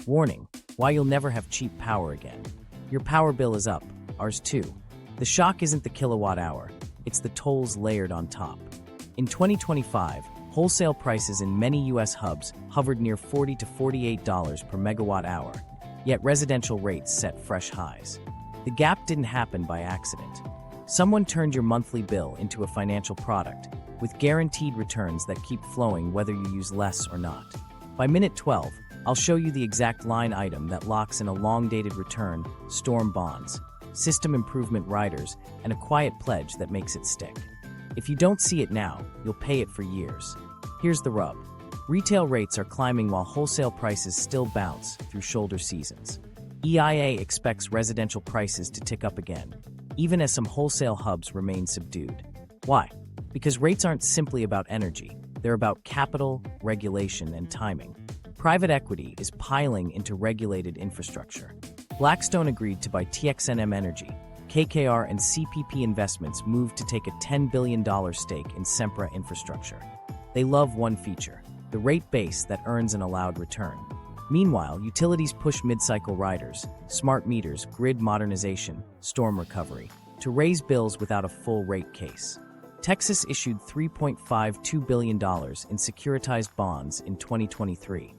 Warning, why you'll never have cheap power again. Your power bill is up, ours too. The shock isn't the kilowatt hour, it's the tolls layered on top. In 2025, wholesale prices in many U.S. hubs hovered near $40 to $48 per megawatt hour, yet residential rates set fresh highs. The gap didn't happen by accident. Someone turned your monthly bill into a financial product, with guaranteed returns that keep flowing whether you use less or not. By minute 12, I'll show you the exact line item that locks in a long-dated return, storm bonds, system improvement riders, and a quiet pledge that makes it stick. If you don't see it now, you'll pay it for years. Here's the rub. Retail rates are climbing while wholesale prices still bounce through shoulder seasons. EIA expects residential prices to tick up again, even as some wholesale hubs remain subdued. Why? Because rates aren't simply about energy, they're about capital, regulation, and timing. Private equity is piling into regulated infrastructure. Blackstone agreed to buy TXNM Energy. KKR and CPP Investments moved to take a $10 billion stake in Sempra Infrastructure. They love one feature, the rate base that earns an allowed return. Meanwhile, utilities push mid-cycle riders, smart meters, grid modernization, storm recovery, to raise bills without a full rate case. Texas issued $3.52 billion in securitized bonds in 2023.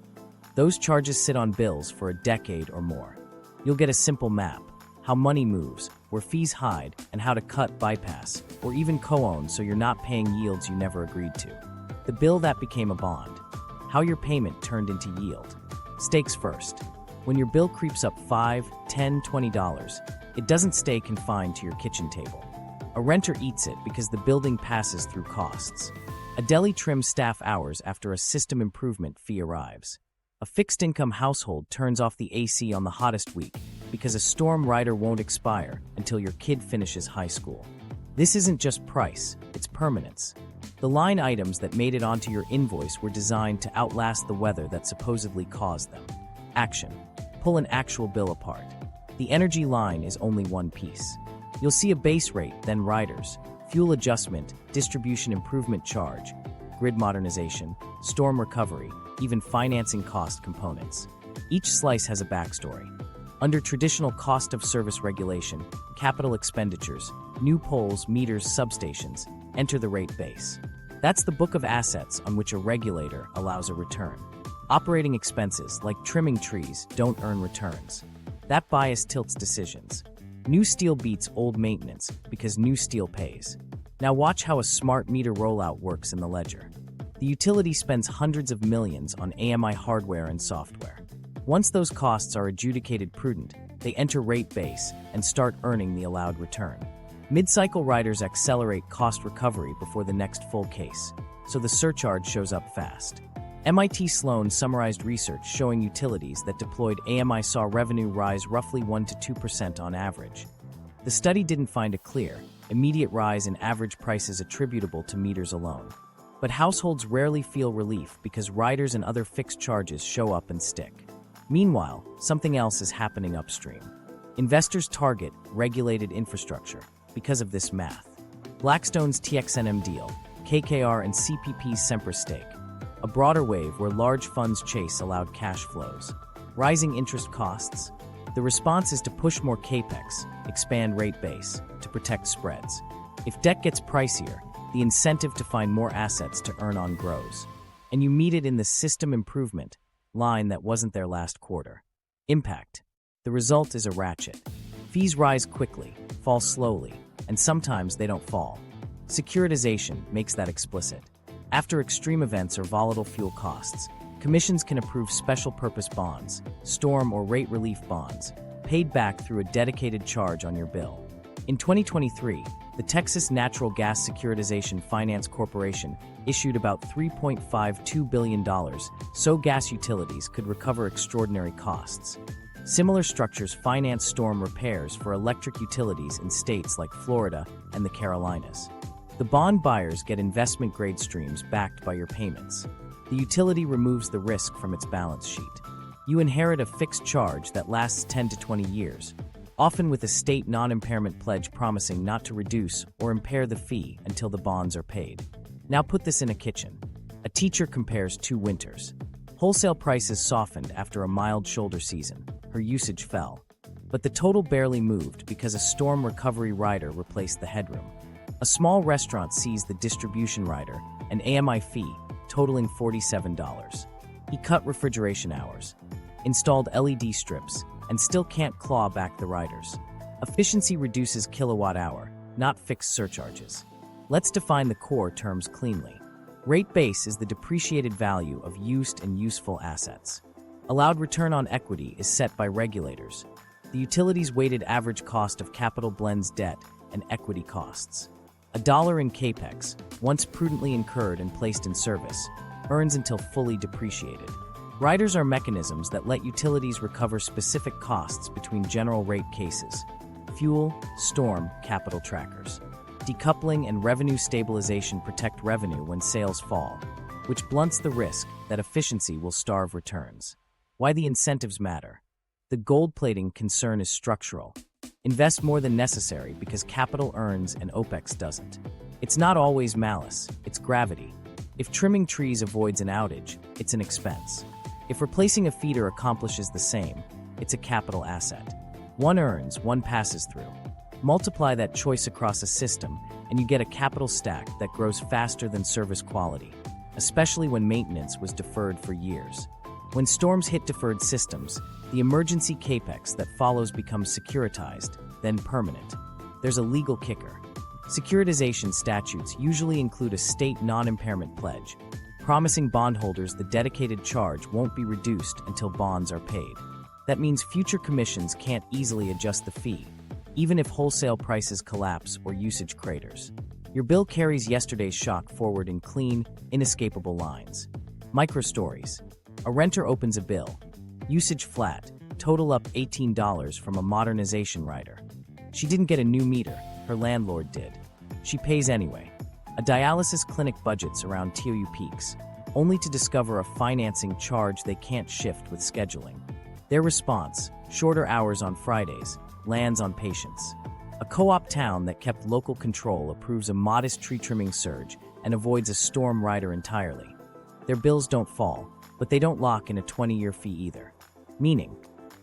Those charges sit on bills for a decade or more. You'll get a simple map, how money moves, where fees hide, and how to cut, bypass, or even co-own so you're not paying yields you never agreed to. The bill that became a bond, how your payment turned into yield. Stakes first. When your bill creeps up $5, $10, $20, it doesn't stay confined to your kitchen table. A renter eats it because the building passes through costs. A deli trims staff hours after a system improvement fee arrives. A fixed-income household turns off the AC on the hottest week because a storm rider won't expire until your kid finishes high school. This isn't just price, it's permanence. The line items that made it onto your invoice were designed to outlast the weather that supposedly caused them. Action. Pull an actual bill apart. The energy line is only one piece. You'll see a base rate, then riders, fuel adjustment, distribution improvement charge, grid modernization, storm recovery, even financing cost components. Each slice has a backstory. Under traditional cost of service regulation, capital expenditures, new poles, meters, substations, enter the rate base. That's the book of assets on which a regulator allows a return. Operating expenses, like trimming trees, don't earn returns. That bias tilts decisions. New steel beats old maintenance because new steel pays. Now watch how a smart meter rollout works in the ledger. The utility spends hundreds of millions on AMI hardware and software. Once those costs are adjudicated prudent, they enter rate base and start earning the allowed return. Mid-cycle riders accelerate cost recovery before the next full case, so the surcharge shows up fast. MIT Sloan summarized research showing utilities that deployed AMI saw revenue rise roughly 1% to 2% on average. The study didn't find a clear, immediate rise in average prices attributable to meters alone. But households rarely feel relief because riders and other fixed charges show up and stick. Meanwhile, something else is happening upstream. Investors target regulated infrastructure because of this math. Blackstone's TXNM deal, KKR and CPP's Sempra stake, a broader wave where large funds chase allowed cash flows. Rising interest costs. The response is to push more Capex, expand rate base, to protect spreads. If debt gets pricier, the incentive to find more assets to earn on grows. And you meet it in the system improvement line that wasn't there last quarter. Impact. The result is a ratchet. Fees rise quickly, fall slowly, and sometimes they don't fall. Securitization makes that explicit. After extreme events or volatile fuel costs, commissions can approve special purpose bonds, storm or rate relief bonds, paid back through a dedicated charge on your bill. In 2023, the Texas Natural Gas Securitization Finance Corporation issued about $3.52 billion so gas utilities could recover extraordinary costs. Similar structures finance storm repairs for electric utilities in states like Florida and the Carolinas. The bond buyers get investment-grade streams backed by your payments. The utility removes the risk from its balance sheet. You inherit a fixed charge that lasts 10 to 20 years, often with a state non-impairment pledge promising not to reduce or impair the fee until the bonds are paid. Now put this in a kitchen. A teacher compares two winters. Wholesale prices softened after a mild shoulder season. Her usage fell. But the total barely moved because a storm recovery rider replaced the headroom. A small restaurant seized the distribution rider, an AMI fee, totaling $47. He cut refrigeration hours, installed LED strips, and still can't claw back the riders. Efficiency reduces kilowatt hour, not fixed surcharges. Let's define the core terms cleanly. Rate base is the depreciated value of used and useful assets. Allowed return on equity is set by regulators. The utility's weighted average cost of capital blends debt and equity costs. $1 in Capex, once prudently incurred and placed in service, earns until fully depreciated. Riders are mechanisms that let utilities recover specific costs between general rate cases. Fuel, storm, capital trackers. Decoupling and revenue stabilization protect revenue when sales fall, which blunts the risk that efficiency will starve returns. Why the incentives matter. The gold-plating concern is structural. Invest more than necessary because capital earns and Opex doesn't. It's not always malice, it's gravity. If trimming trees avoids an outage, it's an expense. If replacing a feeder accomplishes the same, it's a capital asset. One earns, one passes through. Multiply that choice across a system, and you get a capital stack that grows faster than service quality, especially when maintenance was deferred for years. When storms hit deferred systems, the emergency Capex that follows becomes securitized, then permanent. There's a legal kicker. Securitization statutes usually include a state non-impairment pledge, promising bondholders the dedicated charge won't be reduced until bonds are paid. That means future commissions can't easily adjust the fee, even if wholesale prices collapse or usage craters. Your bill carries yesterday's shock forward in clean, inescapable lines. Micro-stories. A renter opens a bill. Usage flat, total up $18 from a modernization rider. She didn't get a new meter, her landlord did. She pays anyway. A dialysis clinic budgets around TOU peaks, only to discover a financing charge they can't shift with scheduling. Their response, shorter hours on Fridays, lands on patients. A co-op town that kept local control approves a modest tree trimming surge and avoids a storm rider entirely. Their bills don't fall, but they don't lock in a 20-year fee either. Meaning,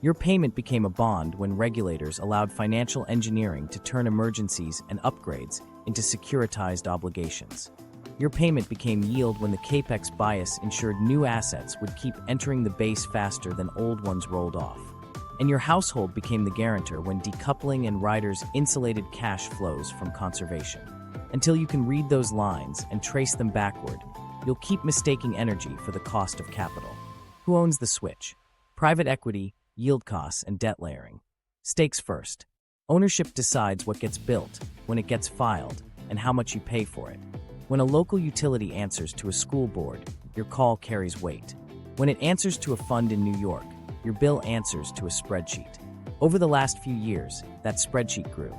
your payment became a bond when regulators allowed financial engineering to turn emergencies and upgrades into securitized obligations. Your payment became yield when the Capex bias ensured new assets would keep entering the base faster than old ones rolled off. And your household became the guarantor when decoupling and riders insulated cash flows from conservation. Until you can read those lines and trace them backward, you'll keep mistaking energy for the cost of capital. Who owns the switch? Private equity, yield costs, and debt layering. Stakes first. Ownership decides what gets built, when it gets filed, and how much you pay for it. When a local utility answers to a school board, your call carries weight. When it answers to a fund in New York, your bill answers to a spreadsheet. Over the last few years, that spreadsheet grew.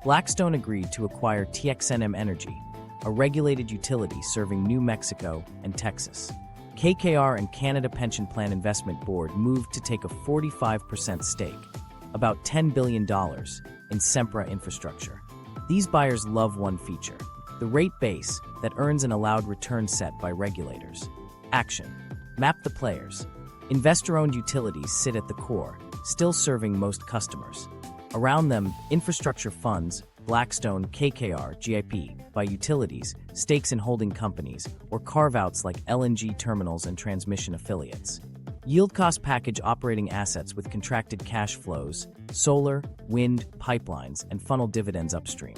Blackstone agreed to acquire TXNM Energy, a regulated utility serving New Mexico and Texas. KKR and Canada Pension Plan Investment Board moved to take a 45% stake, about $10 billion, in Sempra infrastructure. These buyers love one feature, the rate base that earns an allowed return set by regulators. Action. Map the players. Investor-owned utilities sit at the core, still serving most customers. Around them, infrastructure funds, Blackstone, KKR, GIP, by utilities, stakes in holding companies, or carve-outs like LNG terminals and transmission affiliates. Yield cost package operating assets with contracted cash flows, solar, wind, pipelines, and funnel dividends upstream.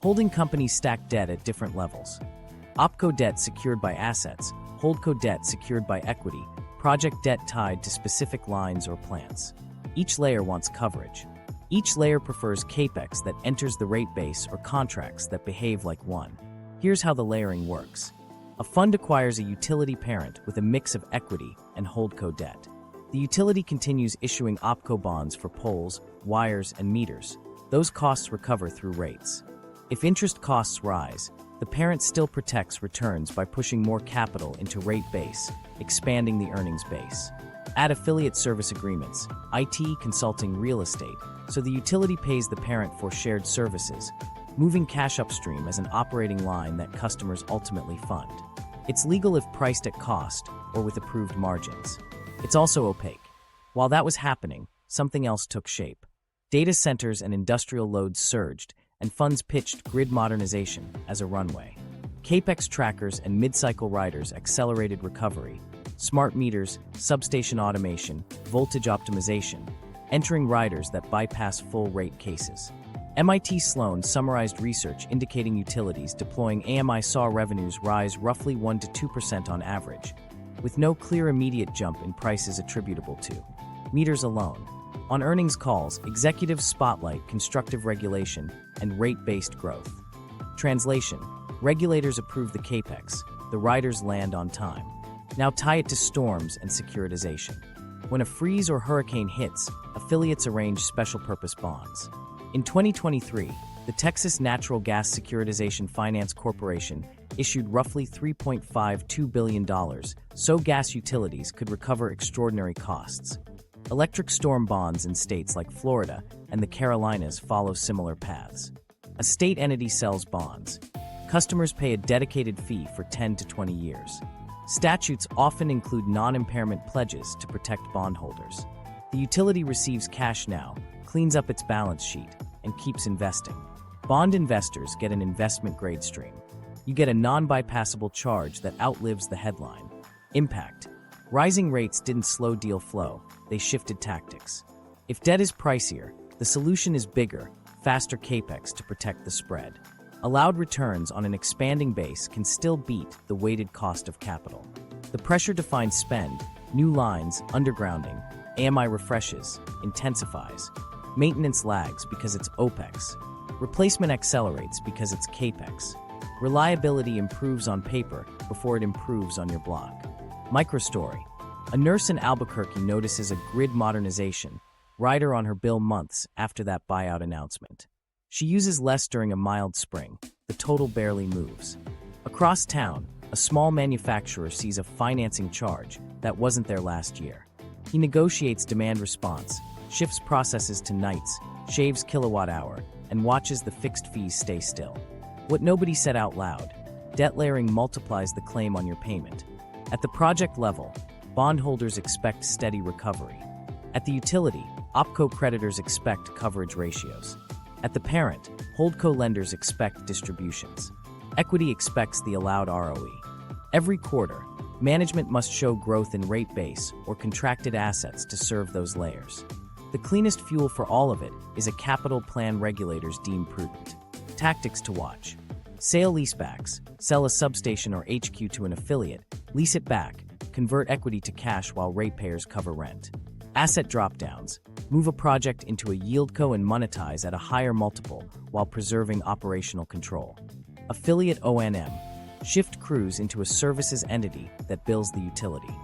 Holding companies stack debt at different levels. OpCo debt secured by assets, HoldCo debt secured by equity, project debt tied to specific lines or plants. Each layer wants coverage. Each layer prefers Capex that enters the rate base or contracts that behave like one. Here's how the layering works. A fund acquires a utility parent with a mix of equity and holdco debt. The utility continues issuing OpCo bonds for poles, wires, and meters. Those costs recover through rates. If interest costs rise, the parent still protects returns by pushing more capital into rate base, expanding the earnings base. Add affiliate service agreements, IT, consulting, real estate, so the utility pays the parent for shared services, moving cash upstream as an operating line that customers ultimately fund. It's legal if priced at cost or with approved margins. It's also opaque. While that was happening, something else took shape. Data centers and industrial loads surged, and funds pitched grid modernization as a runway. Capex trackers and mid-cycle riders accelerated recovery. Smart meters, substation automation, voltage optimization, entering riders that bypass full rate cases. MIT Sloan summarized research indicating utilities deploying AMI saw revenues rise roughly 1 to 2% on average, with no clear immediate jump in prices attributable to meters alone. On earnings calls, executives spotlight constructive regulation and rate-based growth. Translation: regulators approve the Capex, the riders land on time. Now tie it to storms and securitization. When a freeze or hurricane hits, affiliates arrange special-purpose bonds. In 2023, the Texas Natural Gas Securitization Finance Corporation issued roughly $3.52 billion so gas utilities could recover extraordinary costs. Electric storm bonds in states like Florida and the Carolinas follow similar paths. A state entity sells bonds. Customers pay a dedicated fee for 10 to 20 years. Statutes often include non-impairment pledges to protect bondholders. The utility receives cash now, cleans up its balance sheet, and keeps investing. Bond investors get an investment-grade stream. You get a non-bypassable charge that outlives the headline. Impact: rising rates didn't slow deal flow, they shifted tactics. If debt is pricier, the solution is bigger, faster Capex to protect the spread. Allowed returns on an expanding base can still beat the weighted cost of capital. The pressure to find spend, new lines, undergrounding, AMI refreshes, intensifies. Maintenance lags because it's Opex. Replacement accelerates because it's Capex. Reliability improves on paper before it improves on your block. Microstory: a nurse in Albuquerque notices a grid modernization rider on her bill months after that buyout announcement. She uses less during a mild spring. The total barely moves. Across town, a small manufacturer sees a financing charge that wasn't there last year. He negotiates demand response, shifts processes to nights, shaves kilowatt hour, and watches the fixed fees stay still. What nobody said out loud: debt layering multiplies the claim on your payment. At the project level, bondholders expect steady recovery. At the utility, OpCo creditors expect coverage ratios. At the parent, holdco lenders expect distributions. Equity expects the allowed ROE. Every quarter, management must show growth in rate base or contracted assets to serve those layers. The cleanest fuel for all of it is a capital plan regulators deem prudent. Tactics to watch: sale-leasebacks, sell a substation or HQ to an affiliate, lease it back, convert equity to cash while ratepayers cover rent. Asset drop-downs: move a project into a yieldco and monetize at a higher multiple while preserving operational control. Affiliate O&M: shift crews into a services entity that bills the utility.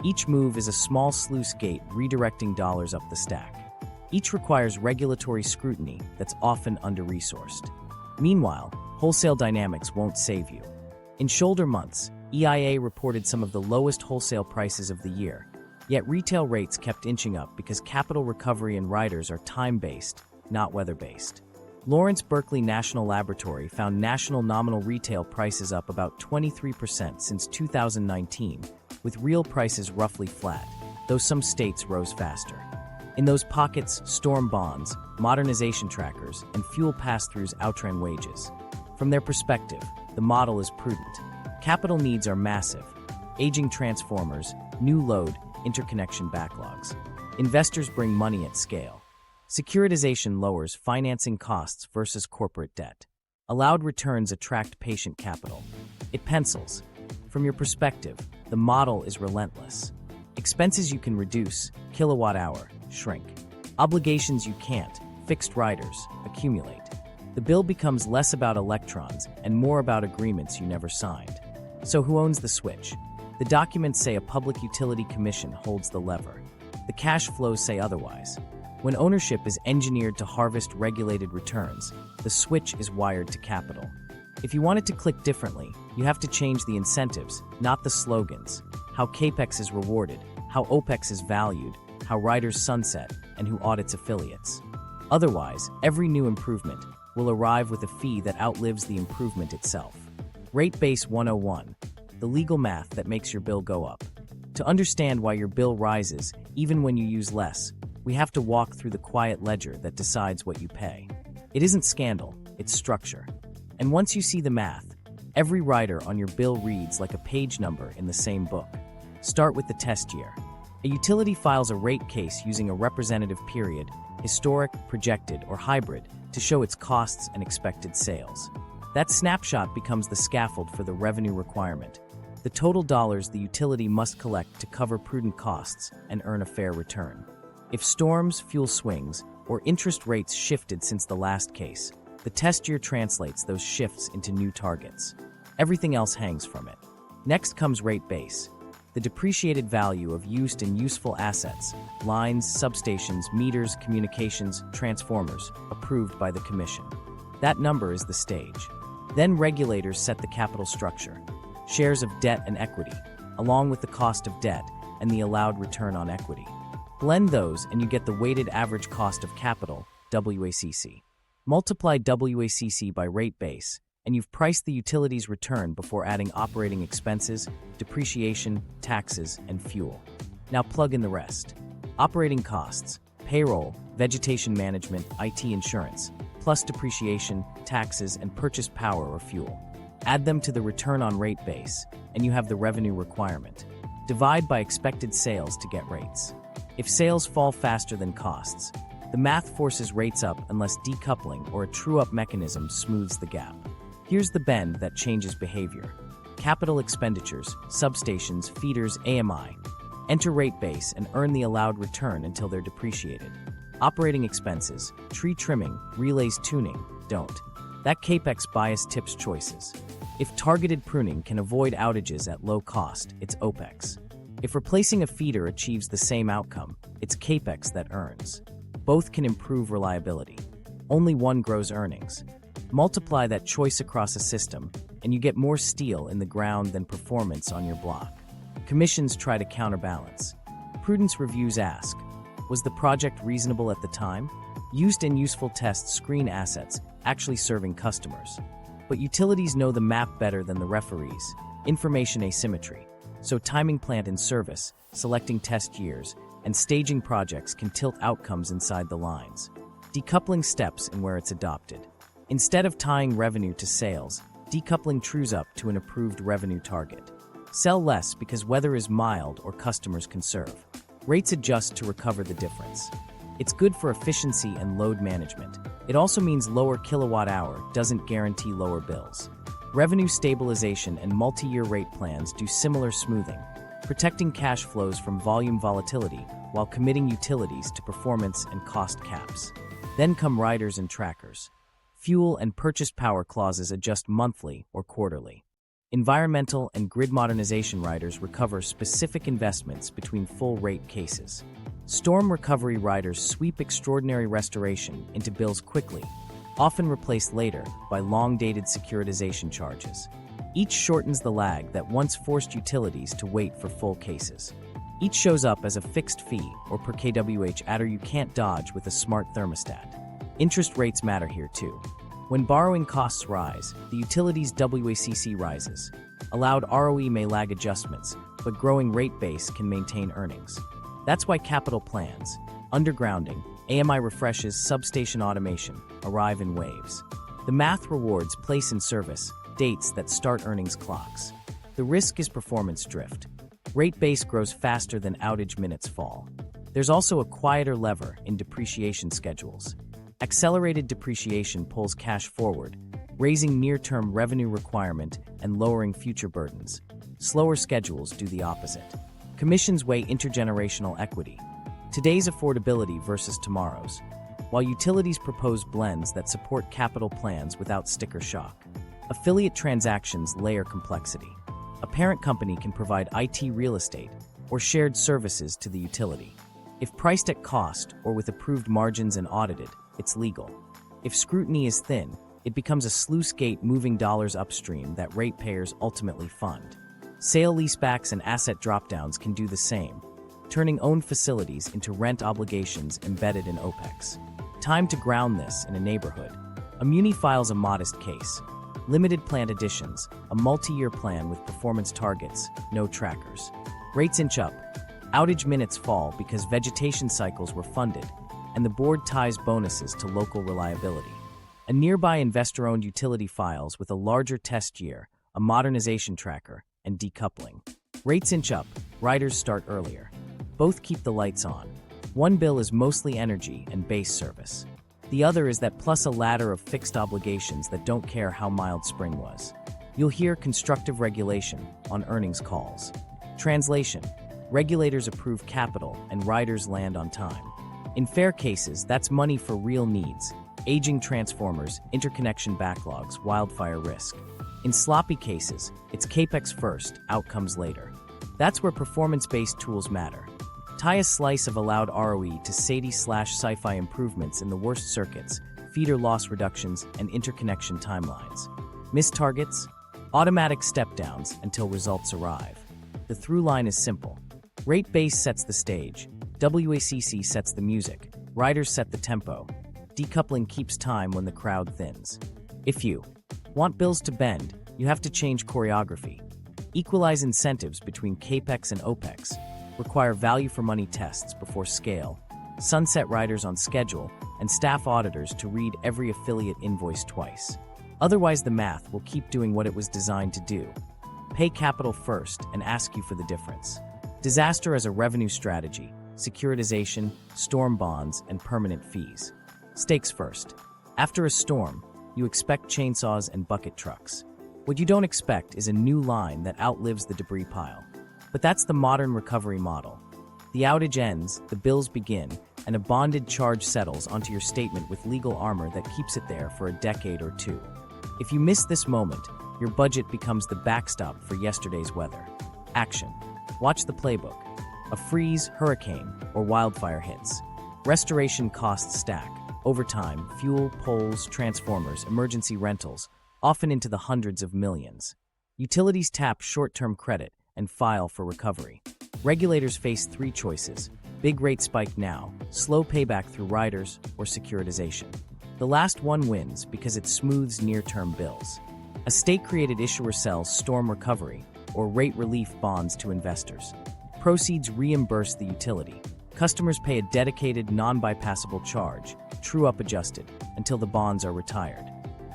Each move is a small sluice gate redirecting dollars up the stack. Each requires regulatory scrutiny that's often under-resourced. Meanwhile, wholesale dynamics won't save you. In shoulder months, EIA reported some of the lowest wholesale prices of the year, yet retail rates kept inching up because capital recovery and riders are time-based, not weather-based. Lawrence Berkeley National Laboratory found national nominal retail prices up about 23% since 2019, with real prices roughly flat, though some states rose faster. In those pockets, storm bonds, modernization trackers, and fuel pass-throughs outran wages. From their perspective, the model is prudent. Capital needs are massive: aging transformers, new load, interconnection backlogs. Investors bring money at scale. Securitization lowers financing costs versus corporate debt. Allowed returns attract patient capital. It pencils. From your perspective, the model is relentless. Expenses you can reduce, kilowatt hour, shrink. Obligations you can't, fixed riders, accumulate. The bill becomes less about electrons and more about agreements you never signed. So who owns the switch? The documents say a public utility commission holds the lever. The cash flows say otherwise. When ownership is engineered to harvest regulated returns, the switch is wired to capital. If you want it to click differently, you have to change the incentives, not the slogans. How Capex is rewarded, how Opex is valued, how riders sunset, and who audits affiliates. Otherwise, every new improvement will arrive with a fee that outlives the improvement itself. Rate Base 101. the legal math that makes your bill go up. To understand why your bill rises, even when you use less, we have to walk through the quiet ledger that decides what you pay. It isn't scandal, it's structure. And once you see the math, every rider on your bill reads like a page number in the same book. Start with the test year. A utility files a rate case using a representative period, historic, projected, or hybrid, to show its costs and expected sales. That snapshot becomes the scaffold for the revenue requirement, the total dollars the utility must collect to cover prudent costs and earn a fair return. If storms, fuel swings, or interest rates shifted since the last case, the test year translates those shifts into new targets. Everything else hangs from it. Next comes rate base, the depreciated value of used and useful assets, lines, substations, meters, communications, transformers, approved by the Commission. That number is the stage. Then regulators set the capital structure, shares of debt and equity, along with the cost of debt and the allowed return on equity. Blend those and you get the weighted average cost of capital, WACC. Multiply WACC by rate base, and you've priced the utility's return before adding operating expenses, depreciation, taxes, and fuel. Now plug in the rest. Operating costs, payroll, vegetation management, IT insurance, plus depreciation, taxes, and purchased power or fuel. Add them to the return on rate base, and you have the revenue requirement. Divide by expected sales to get rates. If sales fall faster than costs, the math forces rates up unless decoupling or a true-up mechanism smooths the gap. Here's the bend that changes behavior. Capital expenditures, substations, feeders, AMI. Enter rate base and earn the allowed return until they're depreciated. Operating expenses, tree trimming, relays tuning, don't. That Capex bias tips choices. If targeted pruning can avoid outages at low cost, it's Opex. If replacing a feeder achieves the same outcome, it's Capex that earns. Both can improve reliability. Only one grows earnings. Multiply that choice across a system, and you get more steel in the ground than performance on your block. Commissions try to counterbalance. Prudence reviews ask, was the project reasonable at the time? Used and useful tests screen assets, actually serving customers. But utilities know the map better than the referees. Information asymmetry. So timing plant in service, selecting test years, and staging projects can tilt outcomes inside the lines. Decoupling steps in where it's adopted. Instead of tying revenue to sales, decoupling trues up to an approved revenue target. Sell less because weather is mild or customers conserve. Rates adjust to recover the difference. It's good for efficiency and load management. It also means lower kilowatt hour doesn't guarantee lower bills. Revenue stabilization and multi-year rate plans do similar smoothing, protecting cash flows from volume volatility while committing utilities to performance and cost caps. Then come riders and trackers. Fuel and purchase power clauses adjust monthly or quarterly. Environmental and grid modernization riders recover specific investments between full rate cases. Storm recovery riders sweep extraordinary restoration into bills quickly, often replaced later by long-dated securitization charges. Each shortens the lag that once forced utilities to wait for full cases. Each shows up as a fixed fee or per kWh adder you can't dodge with a smart thermostat. Interest rates matter here too. When borrowing costs rise, the utility's WACC rises. Allowed ROE may lag adjustments, but growing rate base can maintain earnings. That's why capital plans, undergrounding, AMI refreshes, substation automation arrive in waves. The math rewards place in service, dates that start earnings clocks. The risk is performance drift. Rate base grows faster than outage minutes fall. There's also a quieter lever in depreciation schedules. Accelerated depreciation pulls cash forward, raising near-term revenue requirement and lowering future burdens. Slower schedules do the opposite. Commissions weigh intergenerational equity, today's affordability versus tomorrow's, while utilities propose blends that support capital plans without sticker shock. Affiliate transactions layer complexity. A parent company can provide IT real estate or shared services to the utility. If priced at cost or with approved margins and audited, it's legal. If scrutiny is thin, it becomes a sluice gate moving dollars upstream that ratepayers ultimately fund. Sale leasebacks and asset dropdowns can do the same, turning owned facilities into rent obligations embedded in Opex. Time to ground this in a neighborhood. A muni files a modest case. Limited plant additions, a multi-year plan with performance targets, no trackers. Rates inch up. Outage minutes fall because vegetation cycles were funded, and the board ties bonuses to local reliability. A nearby investor-owned utility files with a larger test year, a modernization tracker, and decoupling. Rates inch up, riders start earlier. Both keep the lights on. One bill is mostly energy and base service. The other is that plus a ladder of fixed obligations that don't care how mild spring was. You'll hear constructive regulation on earnings calls. Translation: regulators approve capital and riders land on time. In fair cases, that's money for real needs: aging transformers, interconnection backlogs, wildfire risk. In sloppy cases, it's Capex first, outcomes later. That's where performance-based tools matter. Tie a slice of allowed ROE to SAIDI/sci-fi improvements in the worst circuits, feeder loss reductions, and interconnection timelines. Missed targets? Automatic step-downs until results arrive. The through line is simple. Rate base sets the stage, WACC sets the music, riders set the tempo. Decoupling keeps time when the crowd thins. If you want bills to bend, you have to change choreography. Equalize incentives between Capex and Opex. Require value-for-money tests before scale. Sunset riders on schedule, and staff auditors to read every affiliate invoice twice. Otherwise, the math will keep doing what it was designed to do. Pay capital first and ask you for the difference. Disaster as a revenue strategy, securitization, storm bonds, and permanent fees. Stakes first. After a storm, you expect chainsaws and bucket trucks. What you don't expect is a new line that outlives the debris pile. But that's the modern recovery model. The outage ends, the bills begin, and a bonded charge settles onto your statement with legal armor that keeps it there for a decade or two. If you miss this moment, your budget becomes the backstop for yesterday's weather. Action. Watch the playbook. A freeze, hurricane, or wildfire hits. Restoration costs stack. Overtime, fuel, poles, transformers, emergency rentals, often into the hundreds of millions. Utilities tap short-term credit and file for recovery. Regulators face three choices: big rate spike now, slow payback through riders, or securitization. The last one wins because it smooths near-term bills. A state-created issuer sells storm recovery or rate relief bonds to investors. Proceeds reimburse the utility. Customers pay a dedicated, non-bypassable charge, true-up adjusted, until the bonds are retired.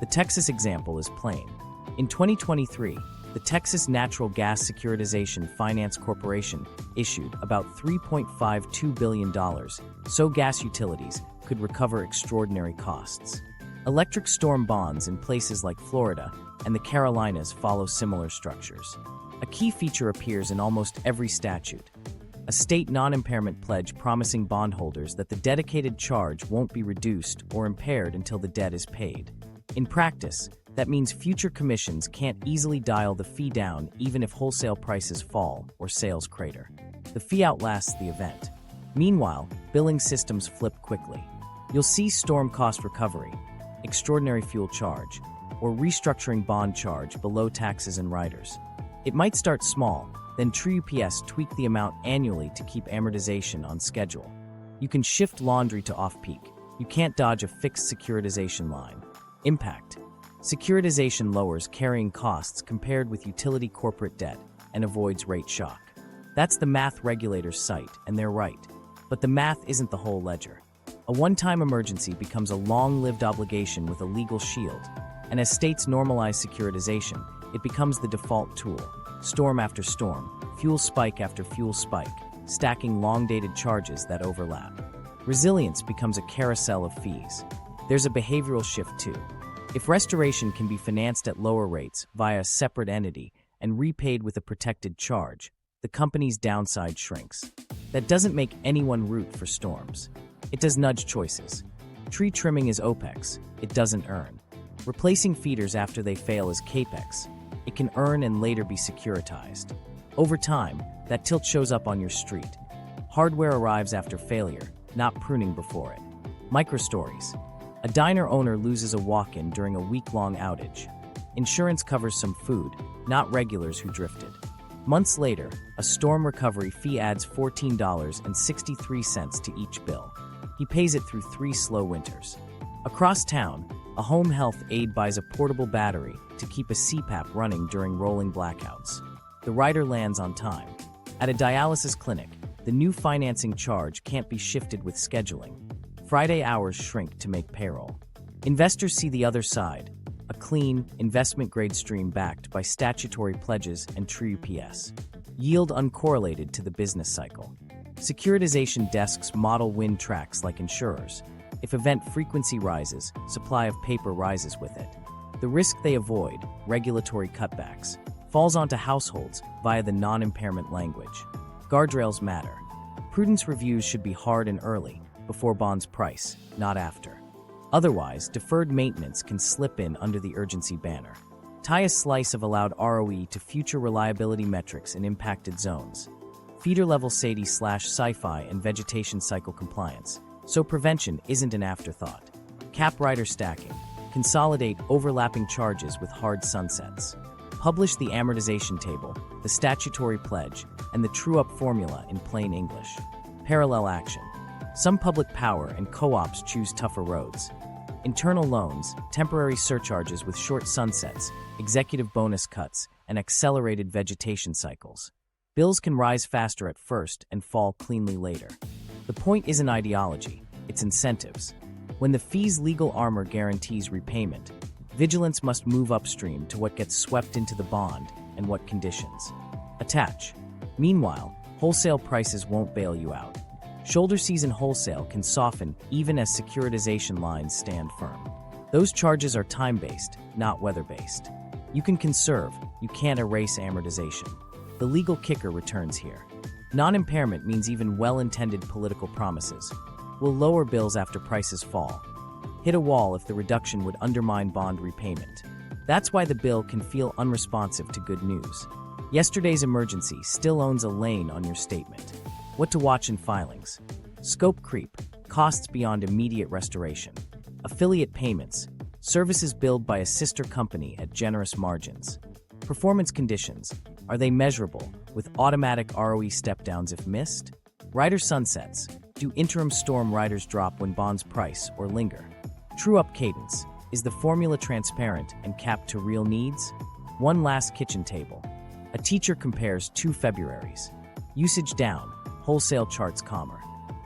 The Texas example is plain. In 2023, the Texas Natural Gas Securitization Finance Corporation issued about $3.52 billion so gas utilities could recover extraordinary costs. Electric storm bonds in places like Florida and the Carolinas follow similar structures. A key feature appears in almost every statute: a state non-impairment pledge promising bondholders that the dedicated charge won't be reduced or impaired until the debt is paid. In practice, that means future commissions can't easily dial the fee down even if wholesale prices fall or sales crater. The fee outlasts the event. Meanwhile, billing systems flip quickly. You'll see storm cost recovery, extraordinary fuel charge, or restructuring bond charge below taxes and riders. It might start small, then TrueUPS tweak the amount annually to keep amortization on schedule. You can shift laundry to off-peak. You can't dodge a fixed securitization line. Impact. Securitization lowers carrying costs compared with utility corporate debt and avoids rate shock. That's the math regulators cite, and they're right. But the math isn't the whole ledger. A one-time emergency becomes a long-lived obligation with a legal shield, and as states normalize securitization, it becomes the default tool. Storm after storm, fuel spike after fuel spike, stacking long-dated charges that overlap. Resilience becomes a carousel of fees. There's a behavioral shift too. If restoration can be financed at lower rates via a separate entity and repaid with a protected charge, the company's downside shrinks. That doesn't make anyone root for storms. It does nudge choices. Tree trimming is Opex. It doesn't earn. Replacing feeders after they fail is Capex. It can earn and later be securitized. Over time, that tilt shows up on your street. Hardware arrives after failure, not pruning before it. Microstories. A diner owner loses a walk-in during a week-long outage. Insurance covers some food, not regulars who drifted. Months later, a storm recovery fee adds $14.63 to each bill. He pays it through 3 slow winters. Across town, A home health aide buys a portable battery to keep a CPAP running during rolling blackouts. The rider lands on time. At a dialysis clinic, the new financing charge can't be shifted with scheduling. Friday hours shrink to make payroll. Investors see the other side, a clean, investment-grade stream backed by statutory pledges and true UPS. Yield uncorrelated to the business cycle. Securitization desks model win tracks like insurers. If event frequency rises, supply of paper rises with it. The risk they avoid, regulatory cutbacks, falls onto households via the non-impairment language. Guardrails matter. Prudence reviews should be hard and early, before bonds price, not after. Otherwise, deferred maintenance can slip in under the urgency banner. Tie a slice of allowed ROE to future reliability metrics in impacted zones. Feeder-level SADI/sci-fi and vegetation cycle compliance, so prevention isn't an afterthought. Cap rider stacking. Consolidate overlapping charges with hard sunsets. Publish the amortization table, the statutory pledge, and the true-up formula in plain English. Parallel action. Some public power and co-ops choose tougher roads. Internal loans, temporary surcharges with short sunsets, executive bonus cuts, and accelerated vegetation cycles. Bills can rise faster at first and fall cleanly later. The point isn't ideology, it's incentives. When the fee's legal armor guarantees repayment, vigilance must move upstream to what gets swept into the bond and what conditions. Attach. Meanwhile, wholesale prices won't bail you out. Shoulder season wholesale can soften even as securitization lines stand firm. Those charges are time-based, not weather-based. You can conserve, you can't erase amortization. The legal kicker returns here. Non-impairment means even well-intended political promises. Will lower bills after prices fall. Hit a wall if the reduction would undermine bond repayment. That's why the bill can feel unresponsive to good news. Yesterday's emergency still owns a lane on your statement. What to watch in filings. Scope creep, costs beyond immediate restoration. Affiliate payments, services billed by a sister company at generous margins. Performance conditions, are they measurable, with automatic ROE step-downs if missed? Rider sunsets, do interim storm riders drop when bonds price or linger? True-up cadence, is the formula transparent and capped to real needs? One last kitchen table. A teacher compares 2 Februaries. Usage down, wholesale charts calmer.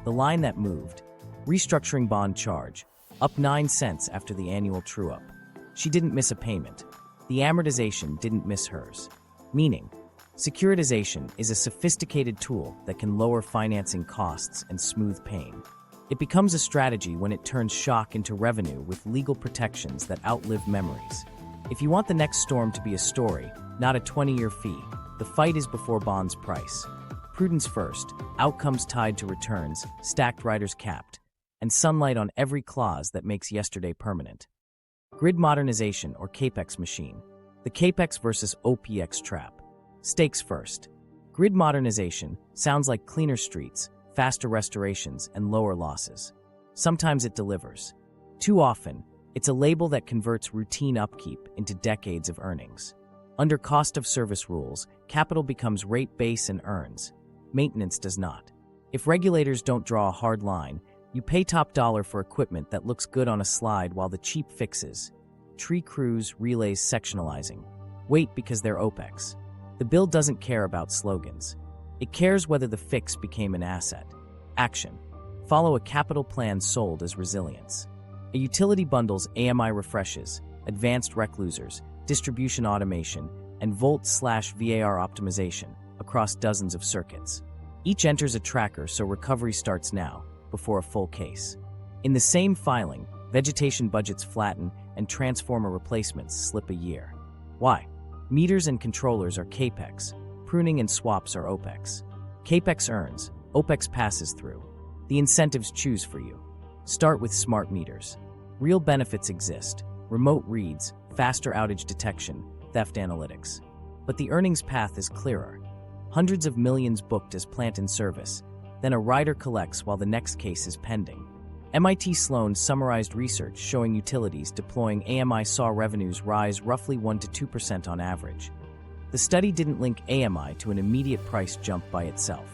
The line that moved, restructuring bond charge, up 9 cents after the annual true-up. She didn't miss a payment. The amortization didn't miss hers. Meaning, securitization is a sophisticated tool that can lower financing costs and smooth pain. It becomes a strategy when it turns shock into revenue with legal protections that outlive memories. If you want the next storm to be a story, not a 20-year fee, the fight is before bonds price. Prudence first, outcomes tied to returns, stacked riders capped, and sunlight on every clause that makes yesterday permanent. Grid modernization or Capex machine. The Capex versus Opex trap. Stakes first. Grid modernization sounds like cleaner streets, faster restorations, and lower losses. Sometimes it delivers. Too often, it's a label that converts routine upkeep into decades of earnings. Under cost of service rules, capital becomes rate base and earns. Maintenance does not. If regulators don't draw a hard line, you pay top dollar for equipment that looks good on a slide while the cheap fixes. Tree crews, relays, sectionalizing. Wait because they're Opex. The bill doesn't care about slogans. It cares whether the fix became an asset. Action. Follow a capital plan sold as resilience. A utility bundles AMI refreshes, advanced rec losers, distribution automation, and volt/VAR optimization across dozens of circuits. Each enters a tracker so recovery starts now, before a full case. In the same filing, vegetation budgets flatten and transformer replacements slip a year. Why? Meters and controllers are Capex, pruning and swaps are Opex. Capex earns, Opex passes through. The incentives choose for you. Start with smart meters. Real benefits exist: remote reads, faster outage detection, theft analytics. But the earnings path is clearer. Hundreds of millions booked as plant in service, then a rider collects while the next case is pending. MIT Sloan summarized research showing utilities deploying AMI saw revenues rise roughly 1 to 2% on average. The study didn't link AMI to an immediate price jump by itself.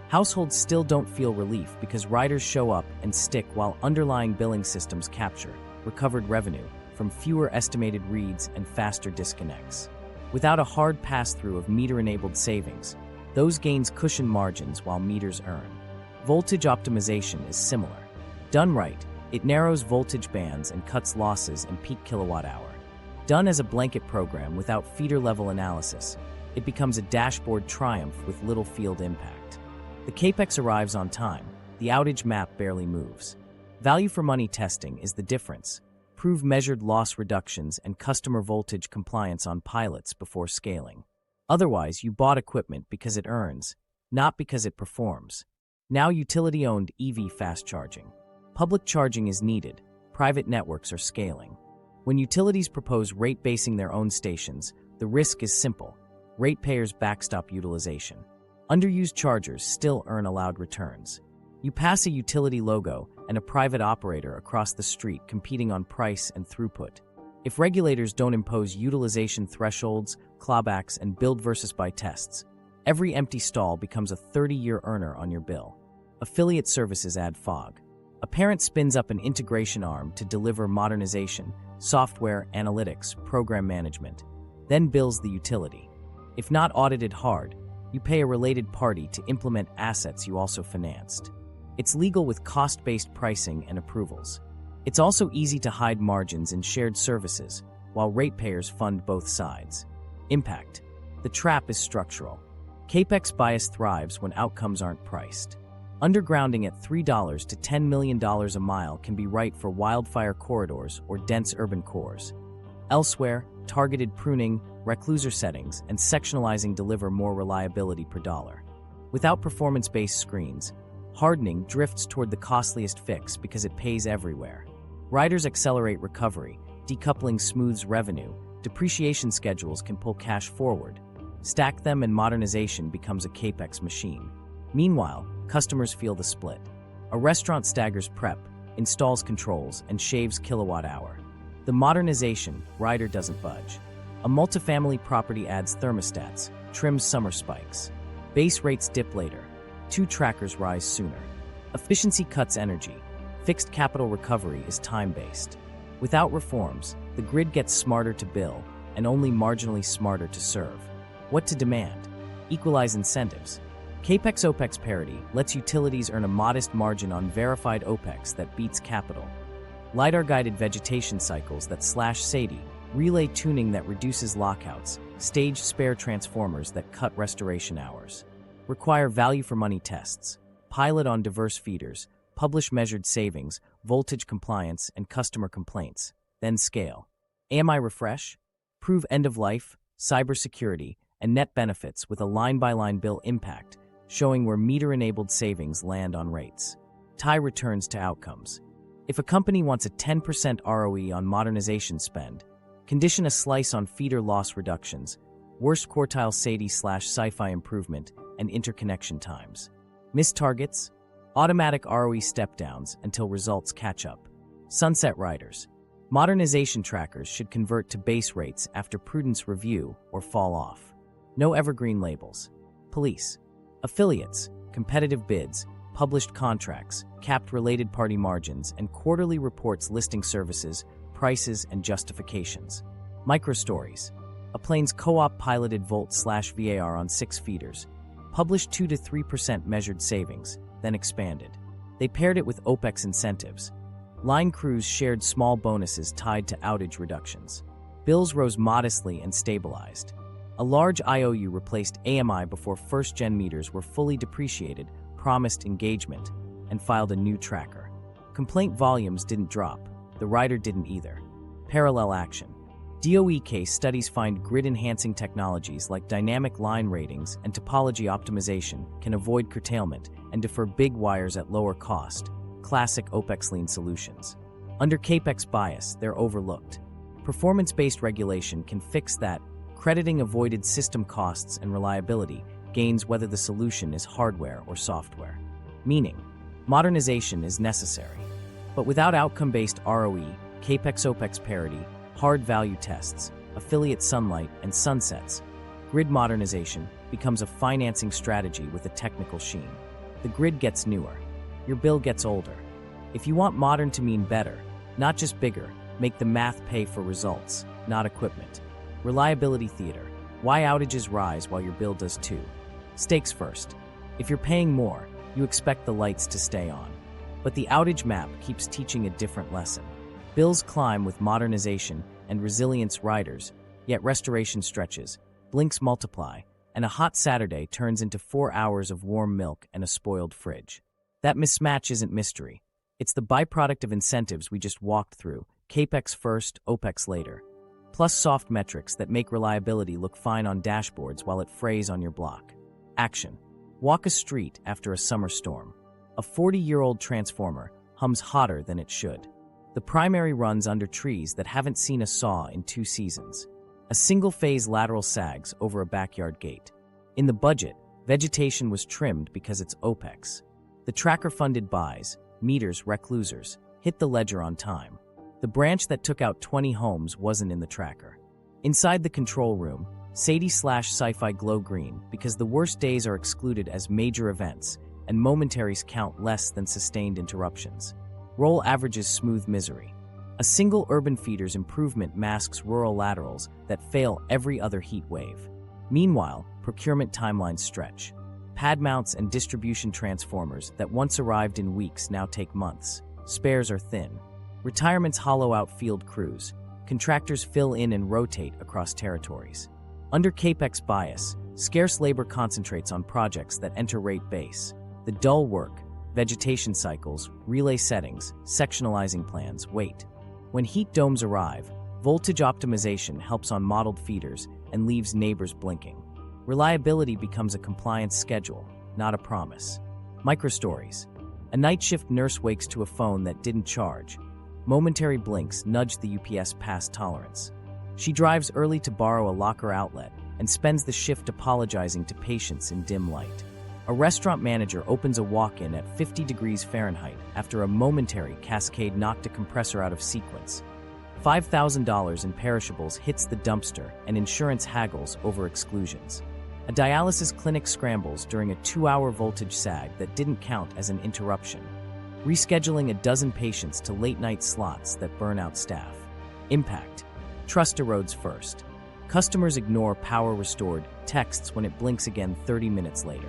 Households still don't feel relief because riders show up and stick while underlying billing systems capture recovered revenue from fewer estimated reads and faster disconnects. Without a hard pass-through of meter-enabled savings, those gains cushion margins while meters earn. Voltage optimization is similar. Done right, it narrows voltage bands and cuts losses in peak kilowatt-hour. Done as a blanket program without feeder-level analysis, it becomes a dashboard triumph with little field impact. The Capex arrives on time, the outage map barely moves. Value for money testing is the difference. Prove measured loss reductions and customer voltage compliance on pilots before scaling. Otherwise, you bought equipment because it earns, not because it performs. Now utility-owned EV fast charging. Public charging is needed, private networks are scaling. When utilities propose rate-basing their own stations, the risk is simple. Ratepayers backstop utilization. Underused chargers still earn allowed returns. You pass a utility logo and a private operator across the street competing on price and throughput. If regulators don't impose utilization thresholds, clawbacks, and build versus buy tests, every empty stall becomes a 30-year earner on your bill. Affiliate services add fog. A parent spins up an integration arm to deliver modernization, software, analytics, program management, then bills the utility. If not audited hard, you pay a related party to implement assets you also financed. It's legal with cost-based pricing and approvals. It's also easy to hide margins in shared services, while ratepayers fund both sides. Impact. The trap is structural. Capex bias thrives when outcomes aren't priced. Undergrounding at $3 to $10 million a mile can be right for wildfire corridors or dense urban cores. Elsewhere, targeted pruning, recluser settings, and sectionalizing deliver more reliability per dollar. Without performance-based screens, hardening drifts toward the costliest fix because it pays everywhere. Riders accelerate recovery, decoupling smooths revenue, depreciation schedules can pull cash forward. Stack them and modernization becomes a Capex machine. Meanwhile, customers feel the split. A restaurant staggers prep, installs controls, and shaves kilowatt-hour. The modernization, rider doesn't budge. A multifamily property adds thermostats, trims summer spikes. Base rates dip later. Two trackers rise sooner. Efficiency cuts energy. Fixed capital recovery is time-based. Without reforms, the grid gets smarter to bill and only marginally smarter to serve. What to demand? Equalize incentives. Capex Opex parity lets utilities earn a modest margin on verified Opex that beats capital. LiDAR-guided vegetation cycles that slash SAIDI, relay tuning that reduces lockouts, staged spare transformers that cut restoration hours. Require value-for-money tests. Pilot on diverse feeders, publish measured savings, voltage compliance, and customer complaints. Then scale. AMI refresh? Prove end-of-life, cybersecurity, and net benefits with a line-by-line bill impact, showing where meter-enabled savings land on rates. Tie returns to outcomes. If a company wants a 10% ROE on modernization spend, condition a slice on feeder loss reductions, worst quartile SAIDI/sci-fi improvement, and interconnection times. Missed targets? Automatic ROE step-downs until results catch up. Sunset riders. Modernization trackers should convert to base rates after prudence review or fall off. No evergreen labels. Police. Affiliates, competitive bids, published contracts, capped related party margins, and quarterly reports listing services, prices, and justifications. Microstories. A plane's co-op piloted volt/VAR on 6 feeders. Published 2 to 3% measured savings, then expanded. They paired it with Opex incentives. Line crews shared small bonuses tied to outage reductions. Bills rose modestly and stabilized. A large IOU replaced AMI before first-gen meters were fully depreciated, promised engagement, and filed a new tracker. Complaint volumes didn't drop. The rider didn't either. Parallel action. DOE case studies find grid-enhancing technologies like dynamic line ratings and topology optimization can avoid curtailment and defer big wires at lower cost, classic Opex lean solutions. Under Capex bias, they're overlooked. Performance-based regulation can fix that, crediting avoided system costs and reliability gains whether the solution is hardware or software. Meaning, modernization is necessary. But without outcome-based ROE, Capex-Opex parity, hard value tests, affiliate sunlight, and sunsets, grid modernization becomes a financing strategy with a technical sheen. The grid gets newer. Your bill gets older. If you want modern to mean better, not just bigger, Make the math pay for results, not equipment. Reliability theater. Why outages rise while your bill does too. Stakes first. If you're paying more, you expect the lights to stay on. But the outage map keeps teaching a different lesson. Bills climb with modernization and resilience riders, yet restoration stretches, blinks multiply, and a hot Saturday turns into 4 hours of warm milk and a spoiled fridge. That mismatch isn't mystery. It's the byproduct of incentives we just walked through, Capex first, Opex later, plus soft metrics that make reliability look fine on dashboards while it frays on your block. Action. Walk a street after a summer storm. A 40-year-old transformer hums hotter than it should. The primary runs under trees that haven't seen a saw in 2 seasons. A single-phase lateral sags over a backyard gate. In the budget, vegetation was trimmed because it's Opex. The tracker-funded buys, meters reclusers, hit the ledger on time. The branch that took out 20 homes wasn't in the tracker. Inside the control room, Sadie/sci-fi glow green because the worst days are excluded as major events, and momentaries count less than sustained interruptions. Roll averages smooth misery. A single urban feeder's improvement masks rural laterals that fail every other heat wave. Meanwhile, procurement timelines stretch. Pad mounts and distribution transformers that once arrived in weeks now take months. Spares are thin. Retirements hollow out field crews. Contractors fill in and rotate across territories. Under Capex bias, scarce labor concentrates on projects that enter rate base. The dull work, vegetation cycles, relay settings, sectionalizing plans, wait. When heat domes arrive, voltage optimization helps on modeled feeders and leaves neighbors blinking. Reliability becomes a compliance schedule, not a promise. Microstories. A night shift nurse wakes to a phone that didn't charge. Momentary blinks nudge the UPS past tolerance. She drives early to borrow a locker outlet and spends the shift apologizing to patients in dim light. A restaurant manager opens a walk-in at 50 degrees Fahrenheit after a momentary cascade knocked a compressor out of sequence. $5,000 in perishables hits the dumpster and insurance haggles over exclusions. A dialysis clinic scrambles during a 2-hour voltage sag that didn't count as an interruption, rescheduling a dozen patients to late-night slots that burn out staff. Impact. Trust erodes first. Customers ignore power restored texts when it blinks again 30 minutes later.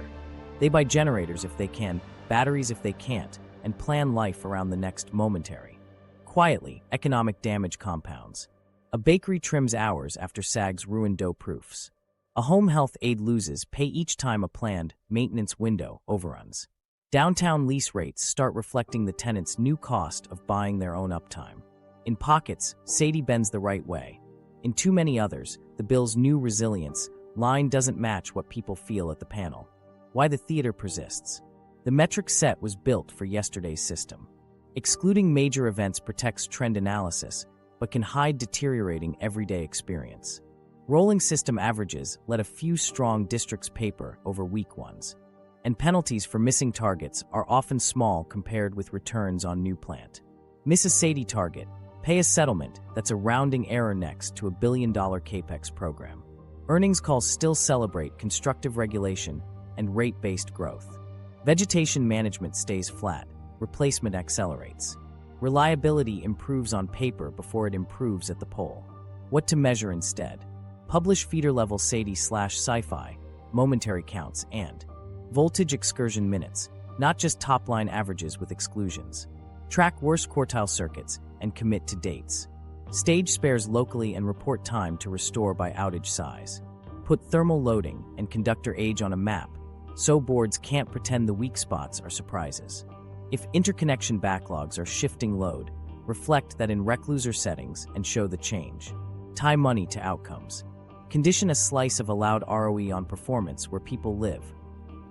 They buy generators if they can, batteries if they can't, and plan life around the next momentary. Quietly, economic damage compounds. A bakery trims hours after sags ruin dough proofs. A home health aide loses pay each time a planned maintenance window overruns. Downtown lease rates start reflecting the tenant's new cost of buying their own uptime. In pockets, Sadie bends the right way. In too many others, the bill's new resilience line doesn't match what people feel at the panel. Why the theater persists. The metric set was built for yesterday's system. Excluding major events protects trend analysis, but can hide deteriorating everyday experience. Rolling system averages let a few strong districts paper over weak ones. And penalties for missing targets are often small compared with returns on new plant. Miss a Sadie target, pay a settlement that's a rounding error next to $1 billion Capex program. Earnings calls still celebrate constructive regulation and rate-based growth. Vegetation management stays flat, replacement accelerates. Reliability improves on paper before it improves at the pole. What to measure instead? Publish feeder-level Sadie/sci-fi, momentary counts, and voltage excursion minutes, not just top-line averages with exclusions. Track worst quartile circuits and commit to dates. Stage spares locally and report time to restore by outage size. Put thermal loading and conductor age on a map so boards can't pretend the weak spots are surprises. If interconnection backlogs are shifting load, reflect that in recluser settings and show the change. Tie money to outcomes. Condition a slice of allowed ROE on performance where people live.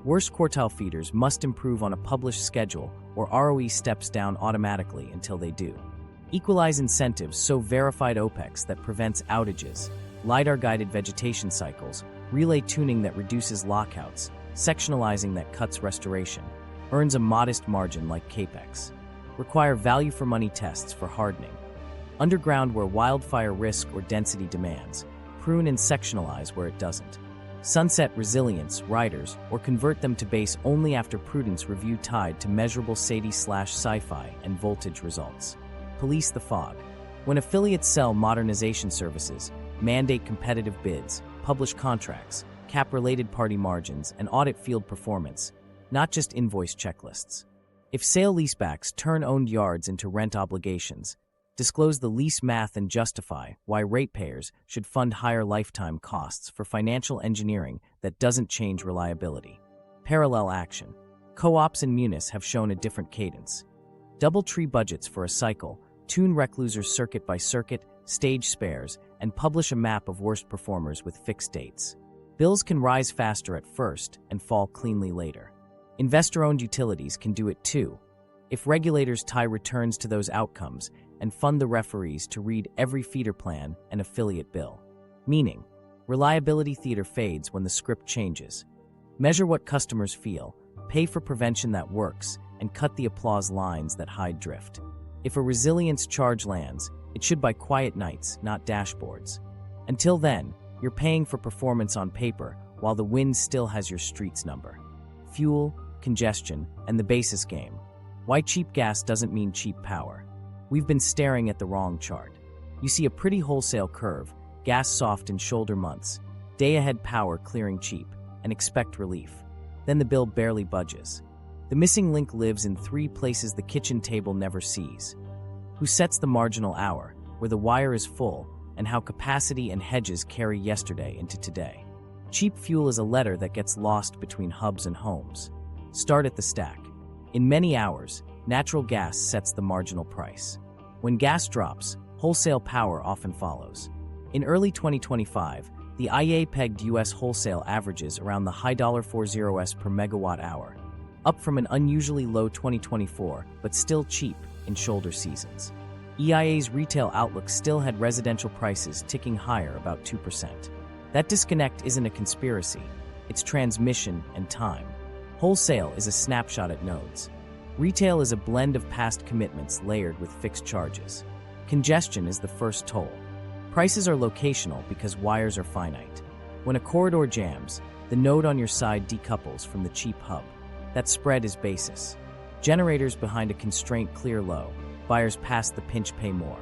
Worst quartile feeders must improve on a published schedule or ROE steps down automatically until they do. Equalize incentives so verified Opex that prevents outages, LiDAR-guided vegetation cycles, relay tuning that reduces lockouts, sectionalizing that cuts restoration, earns a modest margin like Capex. Require value-for-money tests for hardening. Underground where wildfire risk or density demands, prune and sectionalize where it doesn't. Sunset resilience, riders, or convert them to base only after prudence review tied to measurable Sadie/sci-fi and voltage results. Police the fog. When affiliates sell modernization services, mandate competitive bids, publish contracts, cap related party margins, and audit field performance, not just invoice checklists. If sale-leasebacks turn owned yards into rent obligations, disclose the lease math and justify why ratepayers should fund higher lifetime costs for financial engineering that doesn't change reliability. Parallel action. Co-ops and munis have shown a different cadence. Double tree budgets for a cycle, tune reclusers circuit by circuit, stage spares, and publish a map of worst performers with fixed dates. Bills can rise faster at first and fall cleanly later. Investor-owned utilities can do it too, if regulators tie returns to those outcomes and fund the referees to read every feeder plan and affiliate bill. Meaning, reliability theater fades when the script changes. Measure what customers feel, pay for prevention that works, and cut the applause lines that hide drift. If a resilience charge lands, it should buy quiet nights, not dashboards. Until then, you're paying for performance on paper while the wind still has your street's number. Fuel, congestion, and the basis game. Why cheap gas doesn't mean cheap power. We've been staring at the wrong chart. You see a pretty wholesale curve, gas soft in shoulder months, day-ahead power clearing cheap, and expect relief. Then the bill barely budges. The missing link lives in 3 places the kitchen table never sees. Who sets the marginal hour, where the wire is full, and how capacity and hedges carry yesterday into today. Cheap fuel is a letter that gets lost between hubs and homes. Start at the stack. In many hours, natural gas sets the marginal price. When gas drops, wholesale power often follows. In early 2025, the IEA pegged U.S. wholesale averages around the high $40s per megawatt hour, up from an unusually low 2024, but still cheap in shoulder seasons. EIA's retail outlook still had residential prices ticking higher about 2%. That disconnect isn't a conspiracy, it's transmission and time. Wholesale is a snapshot at nodes. Retail is a blend of past commitments layered with fixed charges. Congestion is the first toll. Prices are locational because wires are finite. When a corridor jams, the node on your side decouples from the cheap hub. That spread is basis. Generators behind a constraint clear low. Buyers past the pinch pay more.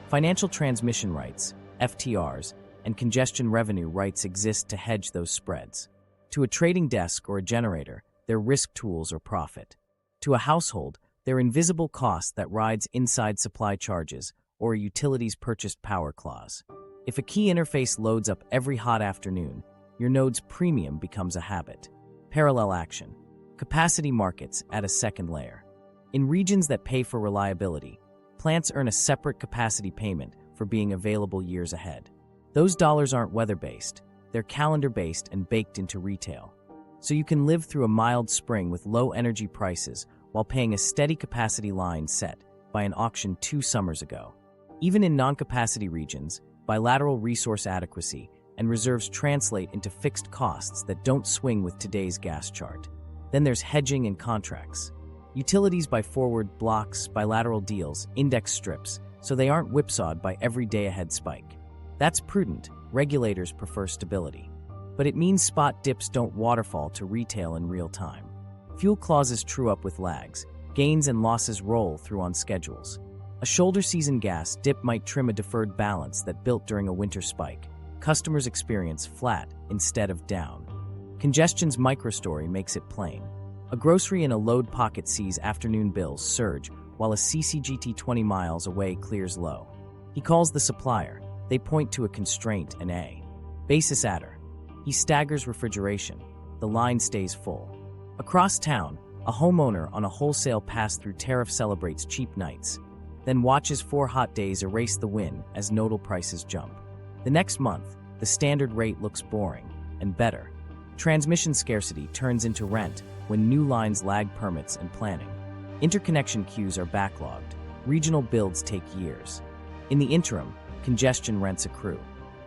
Financial transmission rights, FTRs, and congestion revenue rights exist to hedge those spreads. To a trading desk or a generator, they're risk tools or profit. To a household, they're invisible cost that rides inside supply charges or a utility's purchased power clause. If a key interface loads up every hot afternoon, your node's premium becomes a habit. Parallel action. Capacity markets add a second layer. In regions that pay for reliability, plants earn a separate capacity payment for being available years ahead. Those dollars aren't weather-based, they're calendar-based and baked into retail. So you can live through a mild spring with low energy prices while paying a steady capacity line set by an auction 2 summers ago. Even in non-capacity regions, bilateral resource adequacy and reserves translate into fixed costs that don't swing with today's gas chart. Then there's hedging and contracts. Utilities buy forward blocks, bilateral deals, index strips, so they aren't whipsawed by every day-ahead spike. That's prudent. Regulators prefer stability. But it means spot dips don't waterfall to retail in real time. Fuel clauses true up with lags. Gains and losses roll through on schedules. A shoulder season gas dip might trim a deferred balance that built during a winter spike. Customers experience flat instead of down. Congestion's microstory makes it plain. A grocery in a load pocket sees afternoon bills surge while a CCGT 20 miles away clears low. He calls the supplier. They point to a constraint and a basis adder. He staggers refrigeration. The line stays full. Across town, a homeowner on a wholesale pass-through tariff celebrates cheap nights, then watches 4 hot days erase the win as nodal prices jump. The next month, the standard rate looks boring, and better. Transmission scarcity turns into rent when new lines lag permits and planning. Interconnection queues are backlogged. Regional builds take years. In the interim, congestion rents accrue.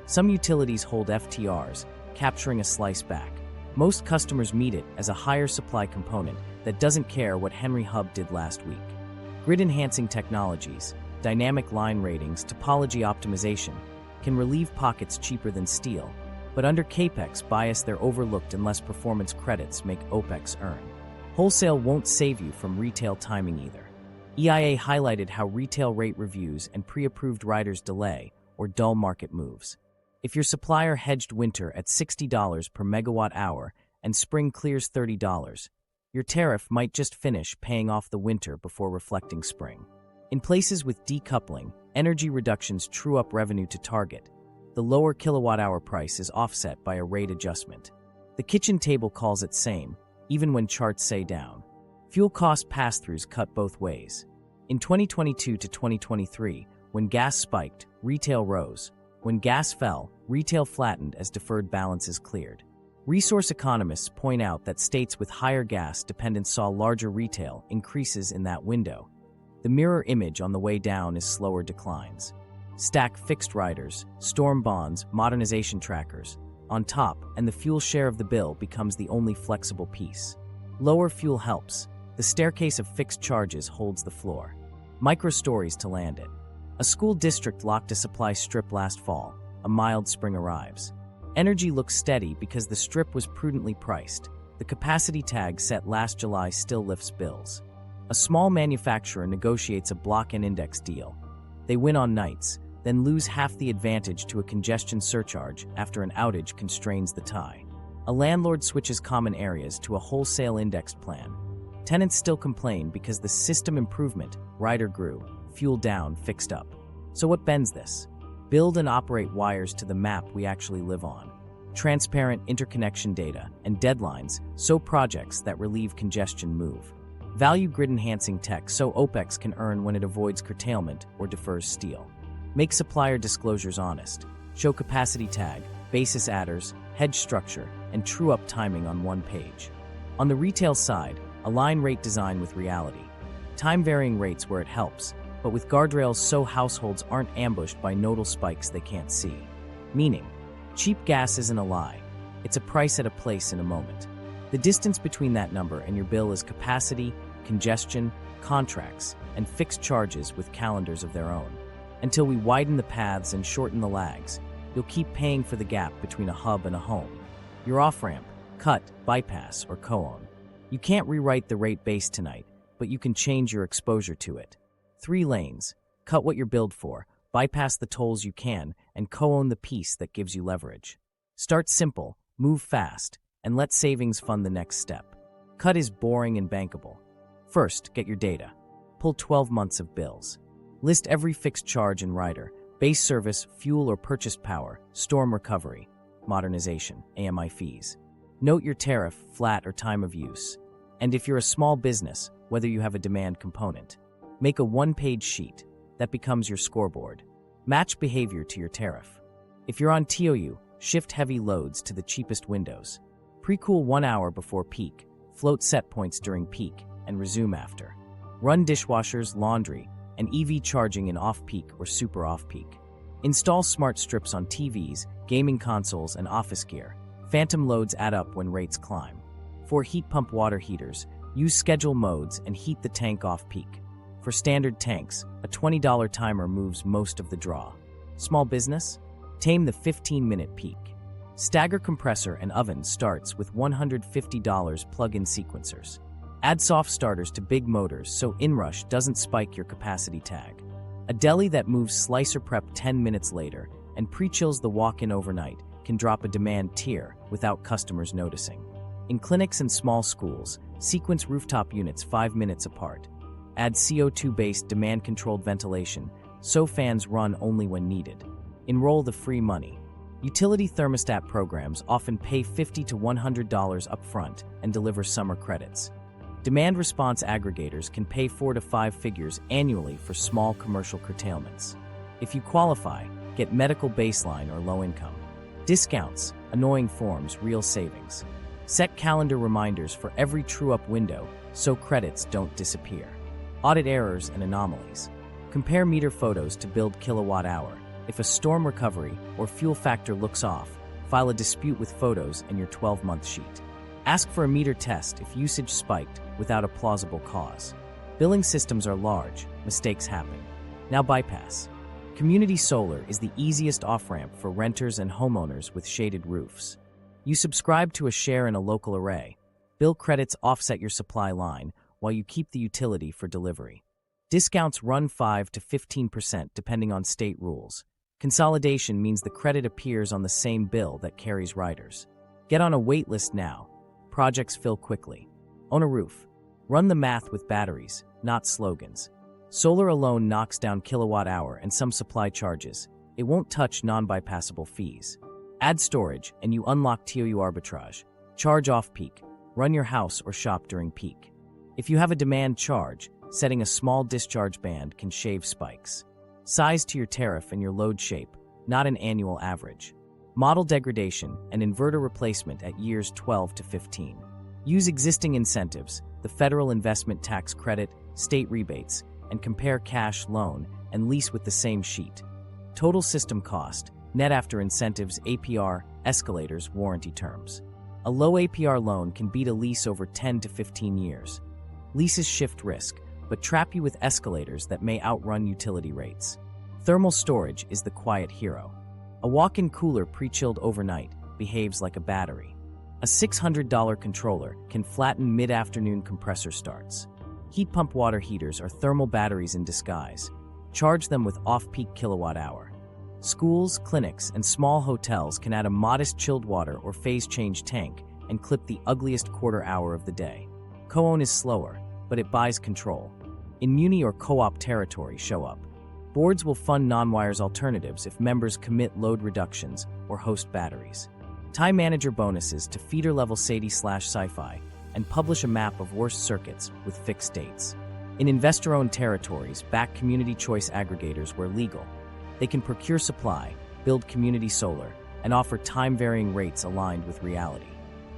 Some utilities hold FTRs, capturing a slice back. Most customers meet it as a higher supply component that doesn't care what Henry Hub did last week. Grid-enhancing technologies, dynamic line ratings, topology optimization can relieve pockets cheaper than steel, but under Capex bias they're overlooked unless performance credits make Opex earn. Wholesale won't save you from retail timing either. EIA highlighted how retail rate reviews and pre-approved riders delay or dull market moves. If your supplier hedged winter at $60 per megawatt hour and spring clears $30, your tariff might just finish paying off the winter before reflecting spring. In places with decoupling, energy reductions true up revenue to target. The lower kilowatt-hour price is offset by a rate adjustment. The kitchen table calls it same, even when charts say down. Fuel cost pass-throughs cut both ways. In 2022 to 2023, when gas spiked, retail rose. When gas fell, retail flattened as deferred balances cleared. Resource economists point out that states with higher gas dependence saw larger retail increases in that window. The mirror image on the way down is slower declines. Stack fixed riders, storm bonds, modernization trackers on top, and the fuel share of the bill becomes the only flexible piece. Lower fuel helps. The staircase of fixed charges holds the floor. Micro-stories to land it. A school district locked a supply strip last fall. A mild spring arrives. Energy looks steady because the strip was prudently priced. The capacity tag set last July still lifts bills. A small manufacturer negotiates a block and index deal. They win on nights, then lose half the advantage to a congestion surcharge after an outage constrains the tie. A landlord switches common areas to a wholesale indexed plan. Tenants still complain because the system improvement, rider grew, fuel down, fixed up. So what bends this? Build and operate wires to the map we actually live on. Transparent interconnection data and deadlines so projects that relieve congestion move. Value grid-enhancing tech so Opex can earn when it avoids curtailment or defers steel. Make supplier disclosures honest. Show capacity tag, basis adders, hedge structure, and true-up timing on one page. On the retail side, align rate design with reality. Time-varying rates where it helps, but with guardrails so households aren't ambushed by nodal spikes they can't see. Meaning, cheap gas isn't a lie. It's a price at a place in a moment. The distance between that number and your bill is capacity, congestion, contracts, and fixed charges with calendars of their own. Until we widen the paths and shorten the lags, you'll keep paying for the gap between a hub and a home. Your off-ramp, cut, bypass, or co-own. You can't rewrite the rate base tonight, but you can change your exposure to it. 3 lanes. Cut what you're billed for, bypass the tolls you can, and co-own the piece that gives you leverage. Start simple, move fast, and let savings fund the next step. Cut is boring and bankable. First, get your data. Pull 12 months of bills. List every fixed charge and rider, base service, fuel or purchased power, storm recovery, modernization, AMI fees. Note your tariff, flat or time of use. And if you're a small business, whether you have a demand component, make a one-page sheet that becomes your scoreboard. Match behavior to your tariff. If you're on TOU, shift heavy loads to the cheapest windows. Pre-cool 1 hour before peak, float set points during peak, and resume after. Run dishwashers, laundry, and EV charging in off-peak or super off-peak. Install smart strips on TVs, gaming consoles, and office gear. Phantom loads add up when rates climb. For heat pump water heaters, use schedule modes and heat the tank off-peak. For standard tanks, a $20 timer moves most of the draw. Small business? Tame the 15-minute peak. Stagger compressor and oven starts with $150 plug-in sequencers. Add soft starters to big motors so inrush doesn't spike your capacity tag. A deli that moves slicer prep 10 minutes later and pre-chills the walk-in overnight can drop a demand tier without customers noticing. In clinics and small schools, sequence rooftop units 5 minutes apart. Add CO2-based demand-controlled ventilation so fans run only when needed. Enroll the free money. Utility thermostat programs often pay $50 to $100 upfront and deliver summer credits. Demand response aggregators can pay 4 to 5 figures annually for small commercial curtailments. If you qualify, get medical baseline or low income. Discounts, annoying forms, real savings. Set calendar reminders for every true-up window so credits don't disappear. Audit errors and anomalies. Compare meter photos to build kilowatt hour. If a storm recovery or fuel factor looks off, file a dispute with photos and your 12-month sheet. Ask for a meter test if usage spiked without a plausible cause. Billing systems are large, mistakes happen. Now bypass. Community solar is the easiest off-ramp for renters and homeowners with shaded roofs. You subscribe to a share in a local array. Bill credits offset your supply line while you keep the utility for delivery. Discounts run 5 to 15% depending on state rules. Consolidation means the credit appears on the same bill that carries riders. Get on a wait list now. Projects fill quickly. Own a roof. Run the math with batteries, not slogans. Solar alone knocks down kilowatt hour and some supply charges. It won't touch non-bypassable fees. Add storage and you unlock TOU arbitrage. Charge off-peak. Run your house or shop during peak. If you have a demand charge, setting a small discharge band can shave spikes. Size to your tariff and your load shape, not an annual average. Model degradation and inverter replacement at years 12 to 15. Use existing incentives, the federal investment tax credit, state rebates, and compare cash, loan, and lease with the same sheet. Total system cost, net after incentives, APR, escalators, warranty terms. A low APR loan can beat a lease over 10 to 15 years. Leases shift risk, but trap you with escalators that may outrun utility rates. Thermal storage is the quiet hero. A walk-in cooler pre-chilled overnight behaves like a battery. A $600 controller can flatten mid-afternoon compressor starts. Heat pump water heaters are thermal batteries in disguise. Charge them with off-peak kilowatt hour. Schools, clinics, and small hotels can add a modest chilled water or phase change tank and clip the ugliest quarter hour of the day. Co-own is slower, but it buys control. In muni or co-op territory, show up. Boards will fund non-wires alternatives if members commit load reductions or host batteries. Tie manager bonuses to feeder-level SADI/Sci-Fi and publish a map of worst circuits with fixed dates. In investor-owned territories, back community choice aggregators where legal. They can procure supply, build community solar, and offer time-varying rates aligned with reality.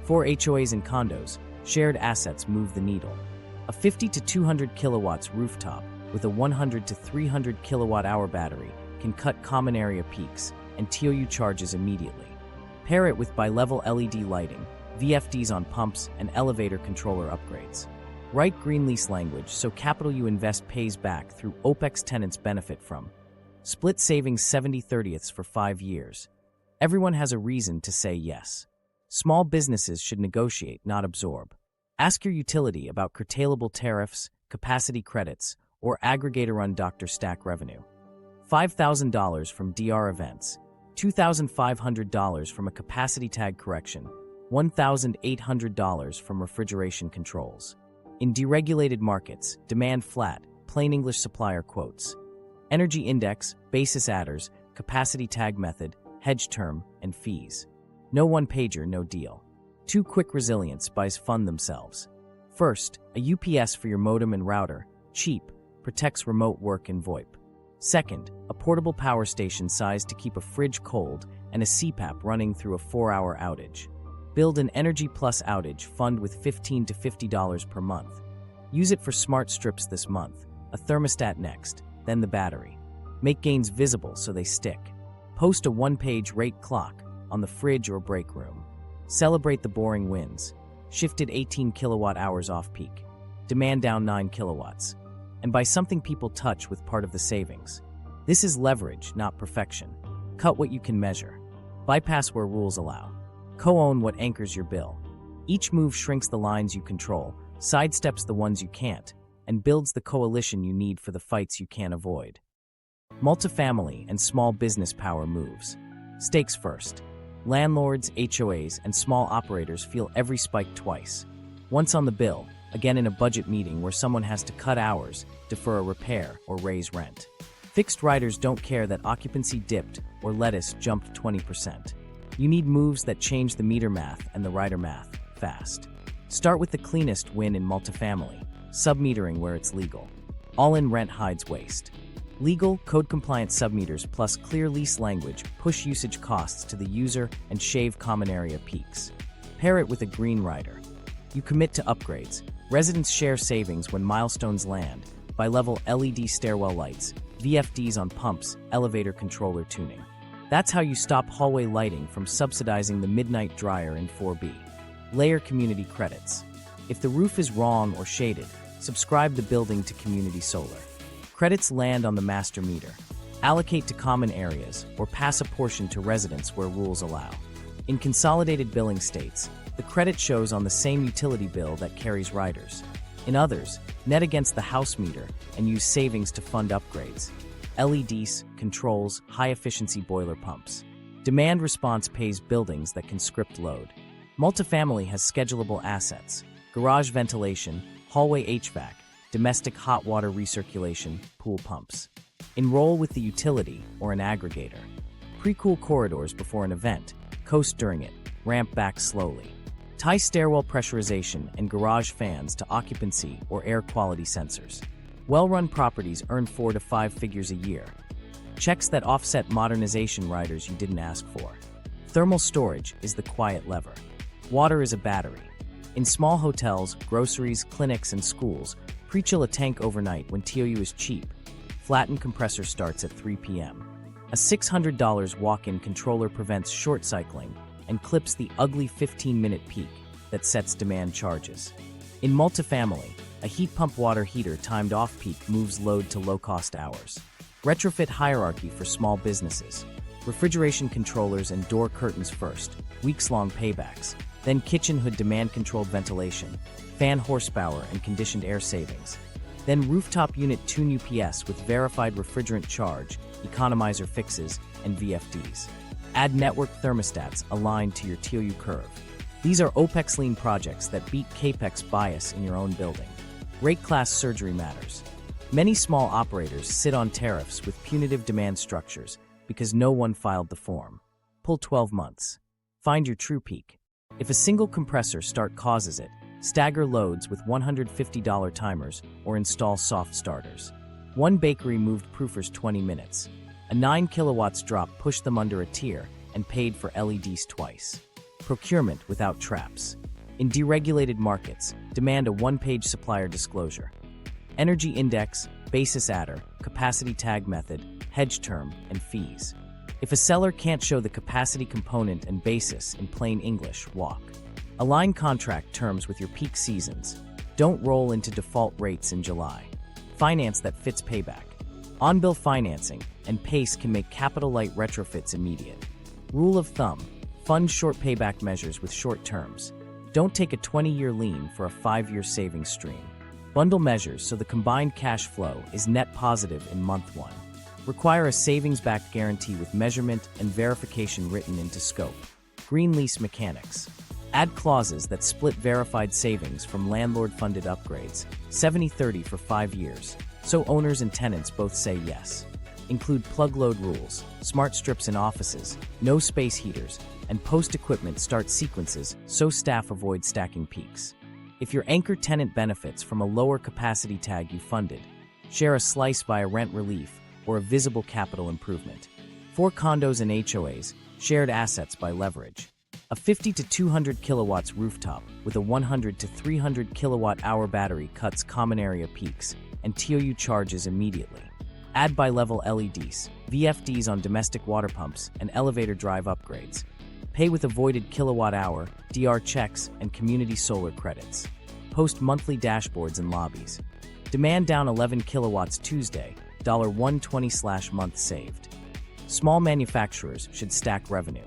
For HOAs and condos, shared assets move the needle. A 50 to 200 kilowatts rooftop with a 100 to 300 kilowatt hour battery can cut common area peaks and TOU charges immediately. Pair it with bi-level LED lighting, VFDs on pumps, and elevator controller upgrades. Write green lease language so capital you invest pays back through Opex tenants benefit from. Split savings 70/30ths for 5 years. Everyone has a reason to say yes. Small businesses should negotiate, not absorb. Ask your utility about curtailable tariffs, capacity credits, or aggregator-run Dr. Stack revenue. $5,000 from DR events, $2,500 from a capacity tag correction, $1,800 from refrigeration controls. In deregulated markets, demand flat, plain English supplier quotes. Energy index, basis adders, capacity tag method, hedge term, and fees. No one-pager, no deal. 2 quick resilience buys fund themselves. First, a UPS for your modem and router, cheap, protects remote work and VoIP. Second, a portable power station sized to keep a fridge cold and a CPAP running through a 4-hour outage. Build an Energy Plus outage fund with $15 to $50 per month. Use it for smart strips this month, a thermostat next, then the battery. Make gains visible so they stick. Post a 1-page rate clock on the fridge or break room. Celebrate the boring wins. Shifted 18 kilowatt hours off peak. Demand down 9 kilowatts. And buy something people touch with part of the savings. This is leverage, not perfection. Cut what you can measure. Bypass where rules allow. Co-own what anchors your bill. Each move shrinks the lines you control, sidesteps the ones you can't, and builds the coalition you need for the fights you can't avoid. Multifamily and small business power moves. Stakes first. Landlords, HOAs, and small operators feel every spike twice. Once on the bill, again in a budget meeting where someone has to cut hours, defer a repair, or raise rent. Fixed riders don't care that occupancy dipped or lettuce jumped 20%. You need moves that change the meter math and the rider math fast. Start with the cleanest win in multifamily, submetering where it's legal. All-in rent hides waste. Legal, code-compliant submeters plus clear lease language push usage costs to the user and shave common area peaks. Pair it with a green rider. You commit to upgrades. Residents share savings when milestones land, bi-level LED stairwell lights, VFDs on pumps, elevator controller tuning. That's how you stop hallway lighting from subsidizing the midnight dryer in 4B. Layer community credits. If the roof is wrong or shaded, subscribe the building to community solar. Credits land on the master meter. Allocate to common areas or pass a portion to residents where rules allow. In consolidated billing states, the credit shows on the same utility bill that carries riders. In others, net against the house meter and use savings to fund upgrades. LEDs, controls, high-efficiency boiler pumps. Demand response pays buildings that can script load. Multifamily has schedulable assets, garage ventilation, hallway HVAC, domestic hot water recirculation, pool pumps. Enroll with the utility or an aggregator. Pre-cool corridors before an event, coast during it, ramp back slowly. Tie stairwell pressurization and garage fans to occupancy or air quality sensors. Well-run properties earn 4 to 5 figures a year. Checks that offset modernization riders you didn't ask for. Thermal storage is the quiet lever. Water is a battery. In small hotels, groceries, clinics, and schools, pre-chill a tank overnight when TOU is cheap. Flatten compressor starts at 3 p.m. A $600 walk-in controller prevents short cycling and clips the ugly 15-minute peak that sets demand charges. In multifamily, a heat pump water heater timed off-peak moves load to low-cost hours. Retrofit hierarchy for small businesses. Refrigeration controllers and door curtains first, weeks-long paybacks. Then kitchen hood demand-controlled ventilation, fan horsepower and conditioned air savings. Then rooftop unit tune UPS with verified refrigerant charge, economizer fixes, and VFDs. Add network thermostats aligned to your TOU curve. These are Opex lean projects that beat Capex bias in your own building. Rate class surgery matters. Many small operators sit on tariffs with punitive demand structures because no one filed the form. Pull 12 months. Find your true peak. If a single compressor start causes it, stagger loads with $150 timers or install soft starters. One bakery moved proofers 20 minutes. A 9 kilowatts drop pushed them under a tier and paid for LEDs twice. Procurement without traps. In deregulated markets, demand a one-page supplier disclosure. Energy index, basis adder, capacity tag method, hedge term, and fees. If a seller can't show the capacity component and basis in plain English, walk. Align contract terms with your peak seasons. Don't roll into default rates in July. Finance that fits payback. On-bill financing and PACE can make capital-light retrofits immediate. Rule of thumb, fund short payback measures with short terms. Don't take a 20-year lien for a 5-year savings stream. Bundle measures so the combined cash flow is net positive in month 1. Require a savings-backed guarantee with measurement and verification written into scope. Green lease mechanics. Add clauses that split verified savings from landlord-funded upgrades, 70-30 for 5 years, so owners and tenants both say yes. Include plug-load rules, smart strips in offices, no space heaters, and post-equipment start sequences so staff avoid stacking peaks. If your anchor tenant benefits from a lower capacity tag you funded, share a slice by a rent relief or a visible capital improvement. For condos and HOAs, shared assets by leverage. A 50 to 200 kilowatts rooftop with a 100 to 300 kilowatt-hour battery cuts common area peaks and TOU charges immediately. Add bi-level LEDs, VFDs on domestic water pumps, and elevator drive upgrades. Pay with avoided kilowatt-hour, DR checks, and community solar credits. Post monthly dashboards and lobbies. Demand down 11 kilowatts Tuesday, $120/month saved. Small manufacturers should stack revenue.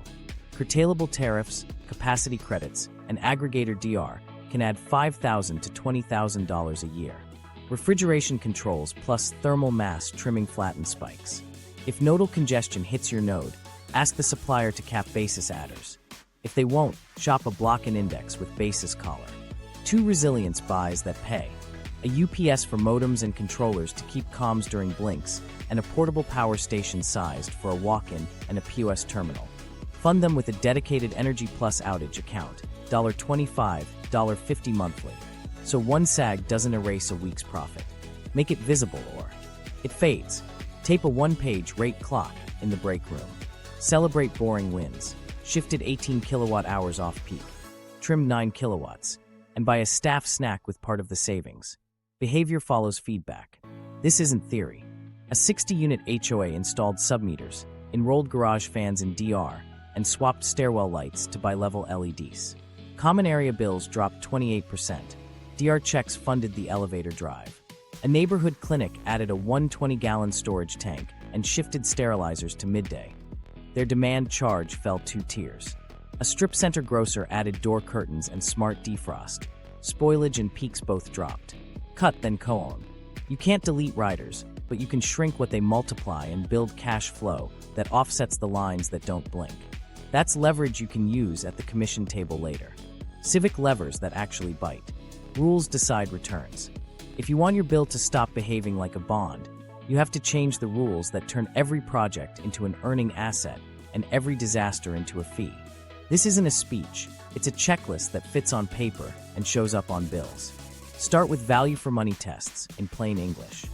Curtailable tariffs, capacity credits, and aggregator DR can add $5,000 to $20,000 a year. Refrigeration controls plus thermal mass trimming flatten spikes. If nodal congestion hits your node, ask the supplier to cap basis adders. If they won't, shop a block and index with basis collar. 2 resilience buys that pay. A UPS for modems and controllers to keep comms during blinks, and a portable power station sized for a walk-in and a POS terminal. Fund them with a dedicated Energy Plus outage account, $25, $50 monthly. So one sag doesn't erase a week's profit. Make it visible or it fades. Tape a one-page rate clock in the break room. Celebrate boring wins. Shifted 18 kilowatt hours off peak. Trim 9 kilowatts. And buy a staff snack with part of the savings. Behavior follows feedback. This isn't theory. A 60-unit HOA installed submeters, enrolled garage fans in DR, and swapped stairwell lights to bi-level LEDs. Common area bills dropped 28%. DR checks funded the elevator drive. A neighborhood clinic added a 120-gallon storage tank and shifted sterilizers to midday. Their demand charge fell 2 tiers. A strip center grocer added door curtains and smart defrost. Spoilage and peaks both dropped. Cut then co-own. You can't delete riders, but you can shrink what they multiply and build cash flow that offsets the lines that don't blink. That's leverage you can use at the commission table later. Civic levers that actually bite. Rules decide returns. If you want your bill to stop behaving like a bond, you have to change the rules that turn every project into an earning asset and every disaster into a fee. This isn't a speech, it's a checklist that fits on paper and shows up on bills. Start with value for money tests in plain English.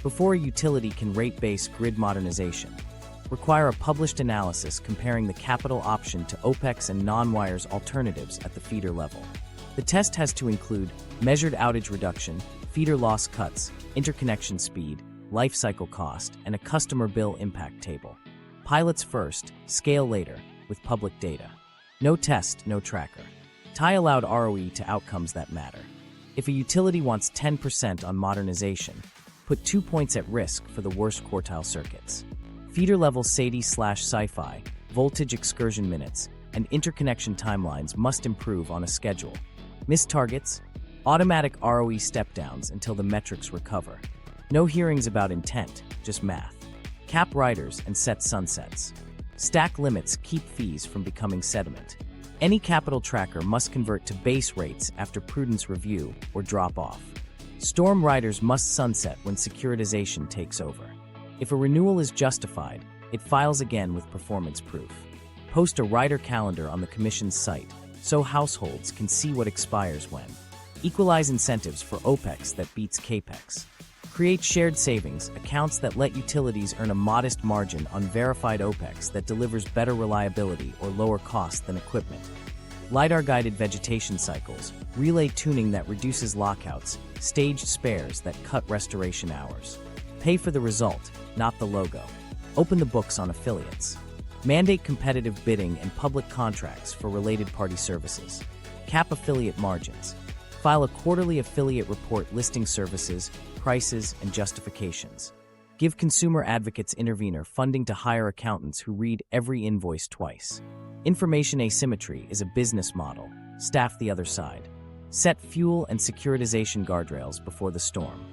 Before a utility can rate-base grid modernization, require a published analysis comparing the capital option to Opex and non-wires alternatives at the feeder level. The test has to include measured outage reduction, feeder loss cuts, interconnection speed, life cycle cost, and a customer bill impact table. Pilots first, scale later, with public data. No test, no tracker. Tie allowed ROE to outcomes that matter. If a utility wants 10% on modernization, put 2 points at risk for the worst quartile circuits. Feeder level SAIDI/SCI-Fi, voltage excursion minutes, and interconnection timelines must improve on a schedule. Missed targets? Automatic ROE step-downs until the metrics recover. No hearings about intent, just math. Cap riders and set sunsets. Stack limits keep fees from becoming sediment. Any capital tracker must convert to base rates after prudence review or drop off. Storm riders must sunset when securitization takes over. If a renewal is justified, it files again with performance proof. Post a rider calendar on the Commission's site so households can see what expires when. Equalize incentives for Opex that beats Capex. Create shared savings accounts that let utilities earn a modest margin on verified Opex that delivers better reliability or lower cost than equipment. LiDAR-guided vegetation cycles, relay tuning that reduces lockouts, staged spares that cut restoration hours. Pay for the result, not the logo. Open the books on affiliates. Mandate competitive bidding and public contracts for related party services. Cap affiliate margins. File a quarterly affiliate report listing services, prices, and justifications. Give consumer advocates intervener funding to hire accountants who read every invoice twice. Information asymmetry is a business model. Staff the other side. Set fuel and securitization guardrails before the storm.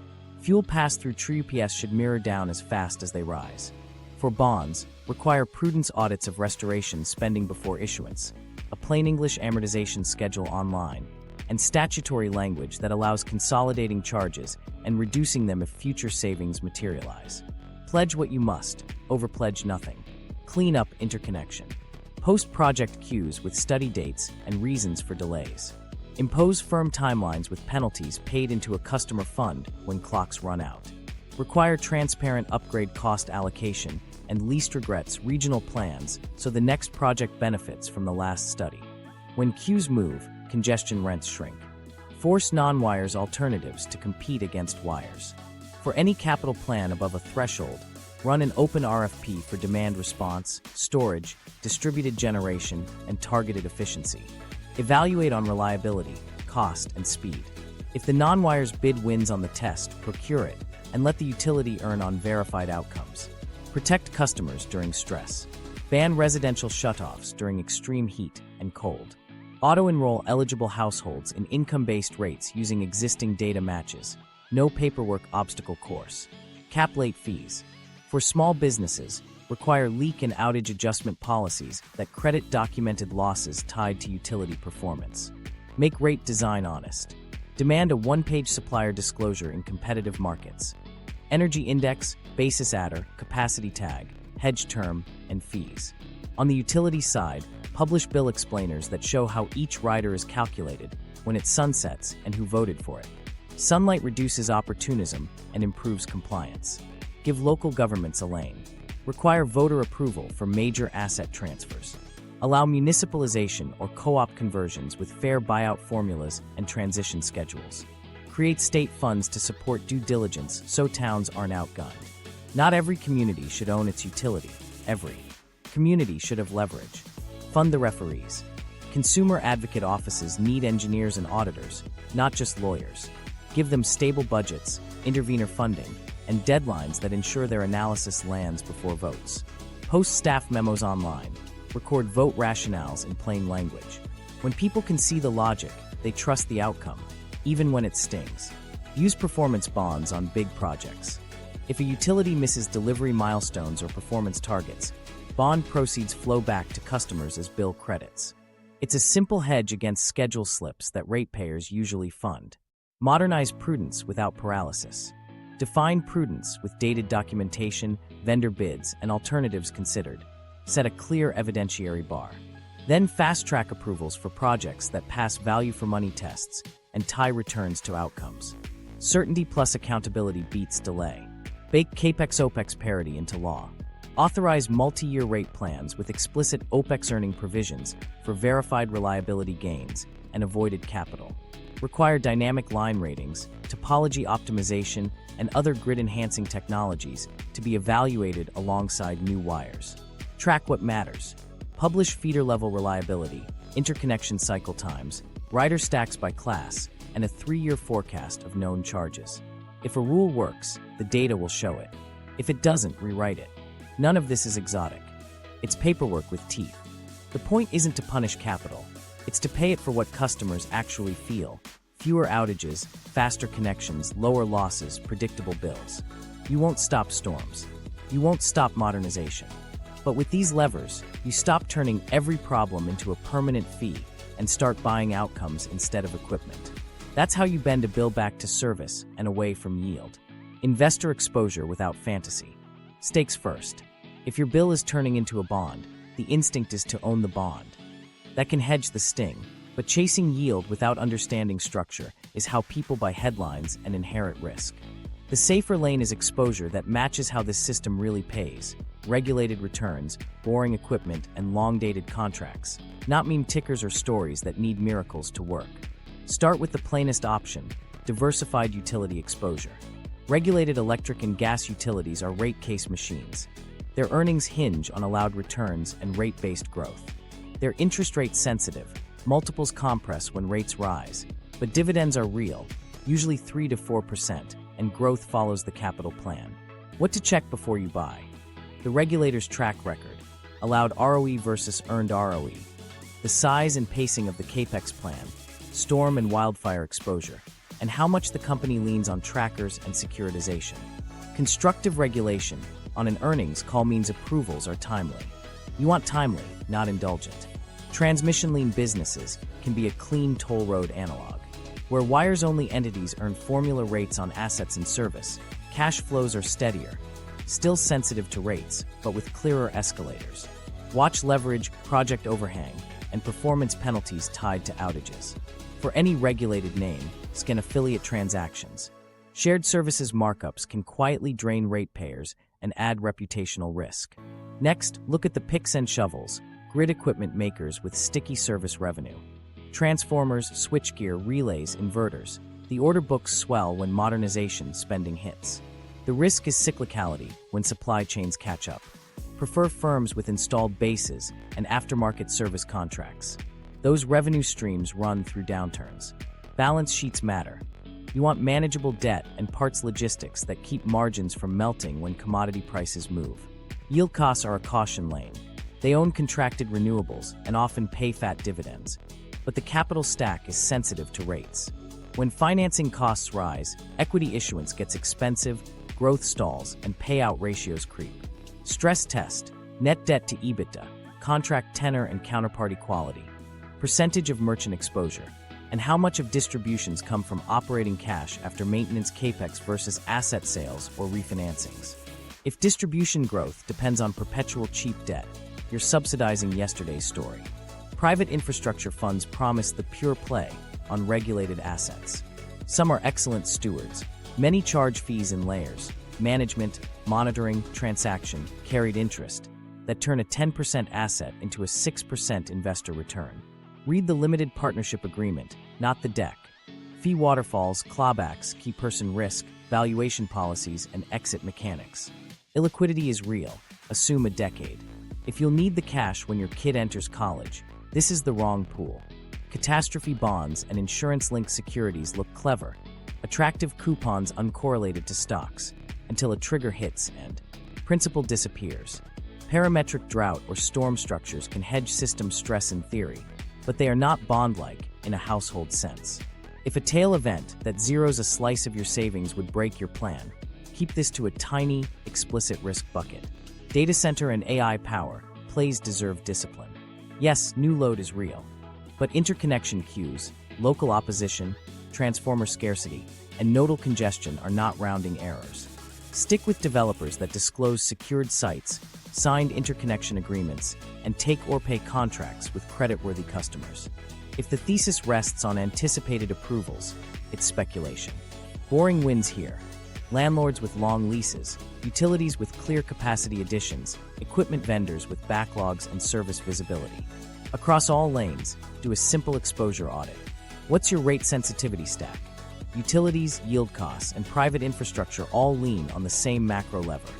Fuel pass-through TRUPS should mirror down as fast as they rise. For bonds, require prudence audits of restoration spending before issuance, a plain English amortization schedule online, and statutory language that allows consolidating charges and reducing them if future savings materialize. Pledge what you must, overpledge nothing. Clean up interconnection. Post project queues with study dates and reasons for delays. Impose firm timelines with penalties paid into a customer fund when clocks run out. Require transparent upgrade cost allocation and least regrets regional plans so the next project benefits from the last study. When queues move, congestion rents shrink. Force non-wires alternatives to compete against wires. For any capital plan above a threshold, run an open RFP for demand response, storage, distributed generation, and targeted efficiency. Evaluate on reliability, cost, and speed. If the non-wires bid wins on the test, procure it, and let the utility earn on verified outcomes. Protect customers during stress. Ban residential shutoffs during extreme heat and cold. Auto-enroll eligible households in income-based rates using existing data matches. No paperwork obstacle course. Cap late fees. For small businesses, require leak and outage adjustment policies that credit documented losses tied to utility performance. Make rate design honest. Demand a one-page supplier disclosure in competitive markets. Energy index, basis adder, capacity tag, hedge term, and fees. On the utility side, publish bill explainers that show how each rider is calculated, when it sunsets, and who voted for it. Sunlight reduces opportunism and improves compliance. Give local governments a lane. Require voter approval for major asset transfers. Allow municipalization or co-op conversions with fair buyout formulas and transition schedules. Create state funds to support due diligence so towns aren't outgunned. Not every community should own its utility. Every community should have leverage. Fund the referees. Consumer advocate offices need engineers and auditors, not just lawyers. Give them stable budgets, intervener funding, and deadlines that ensure their analysis lands before votes. Post staff memos online. Record vote rationales in plain language. When people can see the logic, they trust the outcome, even when it stings. Use performance bonds on big projects. If a utility misses delivery milestones or performance targets, bond proceeds flow back to customers as bill credits. It's a simple hedge against schedule slips that ratepayers usually fund. Modernize prudence without paralysis. Define prudence with dated documentation, vendor bids, and alternatives considered. Set a clear evidentiary bar. Then fast-track approvals for projects that pass value-for-money tests and tie returns to outcomes. Certainty plus accountability beats delay. Bake Capex Opex parity into law. Authorize multi-year rate plans with explicit Opex earning provisions for verified reliability gains and avoided capital. Require dynamic line ratings, topology optimization, and other grid-enhancing technologies to be evaluated alongside new wires. Track what matters. Publish feeder-level reliability, interconnection cycle times, rider stacks by class, and a 3-year forecast of known charges. If a rule works, the data will show it. If it doesn't, rewrite it. None of this is exotic. It's paperwork with teeth. The point isn't to punish capital. It's to pay it for what customers actually feel. Fewer outages, faster connections, lower losses, predictable bills. You won't stop storms. You won't stop modernization. But with these levers, you stop turning every problem into a permanent fee and start buying outcomes instead of equipment. That's how you bend a bill back to service and away from yield. Investor exposure without fantasy. Stakes first. If your bill is turning into a bond, the instinct is to own the bond. That can hedge the sting, but chasing yield without understanding structure is how people buy headlines and inherit risk. The safer lane is exposure that matches how this system really pays. Regulated returns, boring equipment, and long-dated contracts, not meme tickers or stories that need miracles to work. Start with the plainest option, diversified utility exposure. Regulated electric and gas utilities are rate case machines. Their earnings hinge on allowed returns and rate-based growth. They're interest rate sensitive, multiples compress when rates rise, but dividends are real, usually 3 to 4%, and growth follows the capital plan. What to check before you buy? The regulator's track record, allowed ROE versus earned ROE, the size and pacing of the Capex plan, storm and wildfire exposure, and how much the company leans on trackers and securitization. Constructive regulation on an earnings call means approvals are timely. You want timely, not indulgent. Transmission-lean businesses can be a clean toll road analog. Where wires-only entities earn formula rates on assets in service, cash flows are steadier, still sensitive to rates, but with clearer escalators. Watch leverage, project overhang, and performance penalties tied to outages. For any regulated name, scan affiliate transactions. Shared services markups can quietly drain ratepayers and add reputational risk. Next, look at the picks and shovels, grid equipment makers with sticky service revenue. Transformers, switchgear, relays, inverters. The order books swell when modernization spending hits. The risk is cyclicality when supply chains catch up. Prefer firms with installed bases and aftermarket service contracts. Those revenue streams run through downturns. Balance sheets matter. You want manageable debt and parts logistics that keep margins from melting when commodity prices move. Yield costs are a caution lane. They own contracted renewables and often pay fat dividends. But the capital stack is sensitive to rates. When financing costs rise, equity issuance gets expensive, growth stalls, and payout ratios creep. Stress test, net debt to EBITDA, contract tenor and counterparty quality, percentage of merchant exposure, and how much of distributions come from operating cash after maintenance Capex versus asset sales or refinancings. If distribution growth depends on perpetual cheap debt, you're subsidizing yesterday's story. Private infrastructure funds promise the pure play on regulated assets. Some are excellent stewards. Many charge fees in layers, management, monitoring, transaction, carried interest, that turn a 10% asset into a 6% investor return. Read the limited partnership agreement, not the deck. Fee waterfalls, clawbacks, key person risk, valuation policies, and exit mechanics. Illiquidity is real. Assume a decade. If you'll need the cash when your kid enters college, this is the wrong pool. Catastrophe bonds and insurance-linked securities look clever. Attractive coupons uncorrelated to stocks, until a trigger hits and principal disappears. Parametric drought or storm structures can hedge system stress in theory, but they are not bond-like in a household sense. If a tail event that zeroes a slice of your savings would break your plan, keep this to a tiny, explicit risk bucket. Data center and AI power, plays deserve discipline. Yes, new load is real, but interconnection queues, local opposition, transformer scarcity, and nodal congestion are not rounding errors. Stick with developers that disclose secured sites, signed interconnection agreements, and take-or-pay contracts with creditworthy customers. If the thesis rests on anticipated approvals, it's speculation. Boring wins here. Landlords with long leases, utilities with clear capacity additions, equipment vendors with backlogs and service visibility. Across all lanes, do a simple exposure audit. What's your rate sensitivity stack? Utilities, yield costs, and private infrastructure all lean on the same macro lever.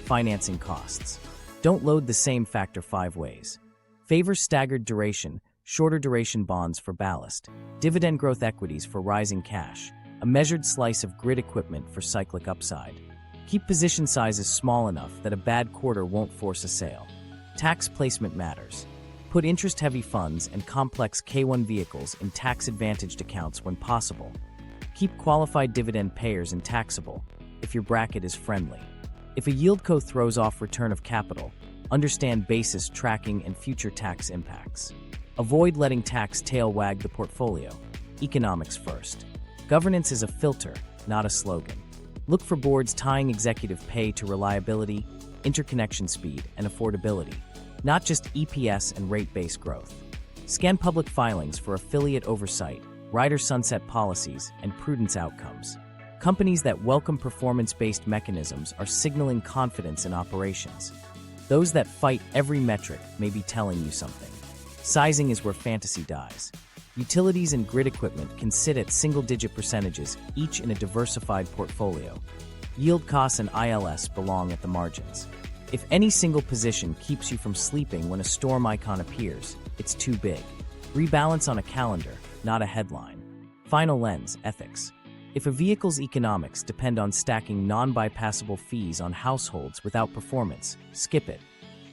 Financing costs. Don't load the same factor 5 ways. Favor staggered duration, shorter duration bonds for ballast, dividend growth equities for rising cash, a measured slice of grid equipment for cyclic upside. Keep position sizes small enough that a bad quarter won't force a sale. Tax placement matters. Put interest-heavy funds and complex K1 vehicles in tax-advantaged accounts when possible. Keep qualified dividend payers in taxable, if your bracket is friendly. If a yieldco throws off return of capital, understand basis tracking and future tax impacts. Avoid letting tax tail wag the portfolio. Economics first. Governance is a filter, not a slogan. Look for boards tying executive pay to reliability, interconnection speed, and affordability, not just EPS and rate-based growth. Scan public filings for affiliate oversight, rider sunset policies, and prudence outcomes. Companies that welcome performance-based mechanisms are signaling confidence in operations. Those that fight every metric may be telling you something. Sizing is where fantasy dies. Utilities and grid equipment can sit at single-digit percentages, each in a diversified portfolio. Yield costs and ILS belong at the margins. If any single position keeps you from sleeping when a storm icon appears, it's too big. Rebalance on a calendar, not a headline. Final lens, ethics. If a vehicle's economics depend on stacking non-bypassable fees on households without performance, skip it,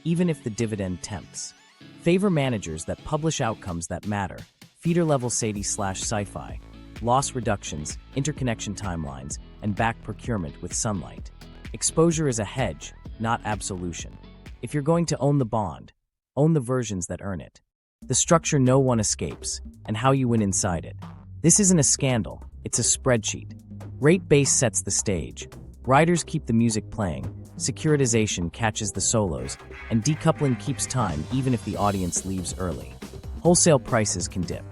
even if the dividend tempts. Favor managers that publish outcomes that matter, feeder-level SADI/sci-fi, loss reductions, interconnection timelines, and back procurement with sunlight. Exposure is a hedge, not absolution. If you're going to own the bond, own the versions that earn it. The structure no one escapes, and how you win inside it. This isn't a scandal, it's a spreadsheet. Rate base sets the stage. Riders keep the music playing, securitization catches the solos, and decoupling keeps time even if the audience leaves early. Wholesale prices can dip.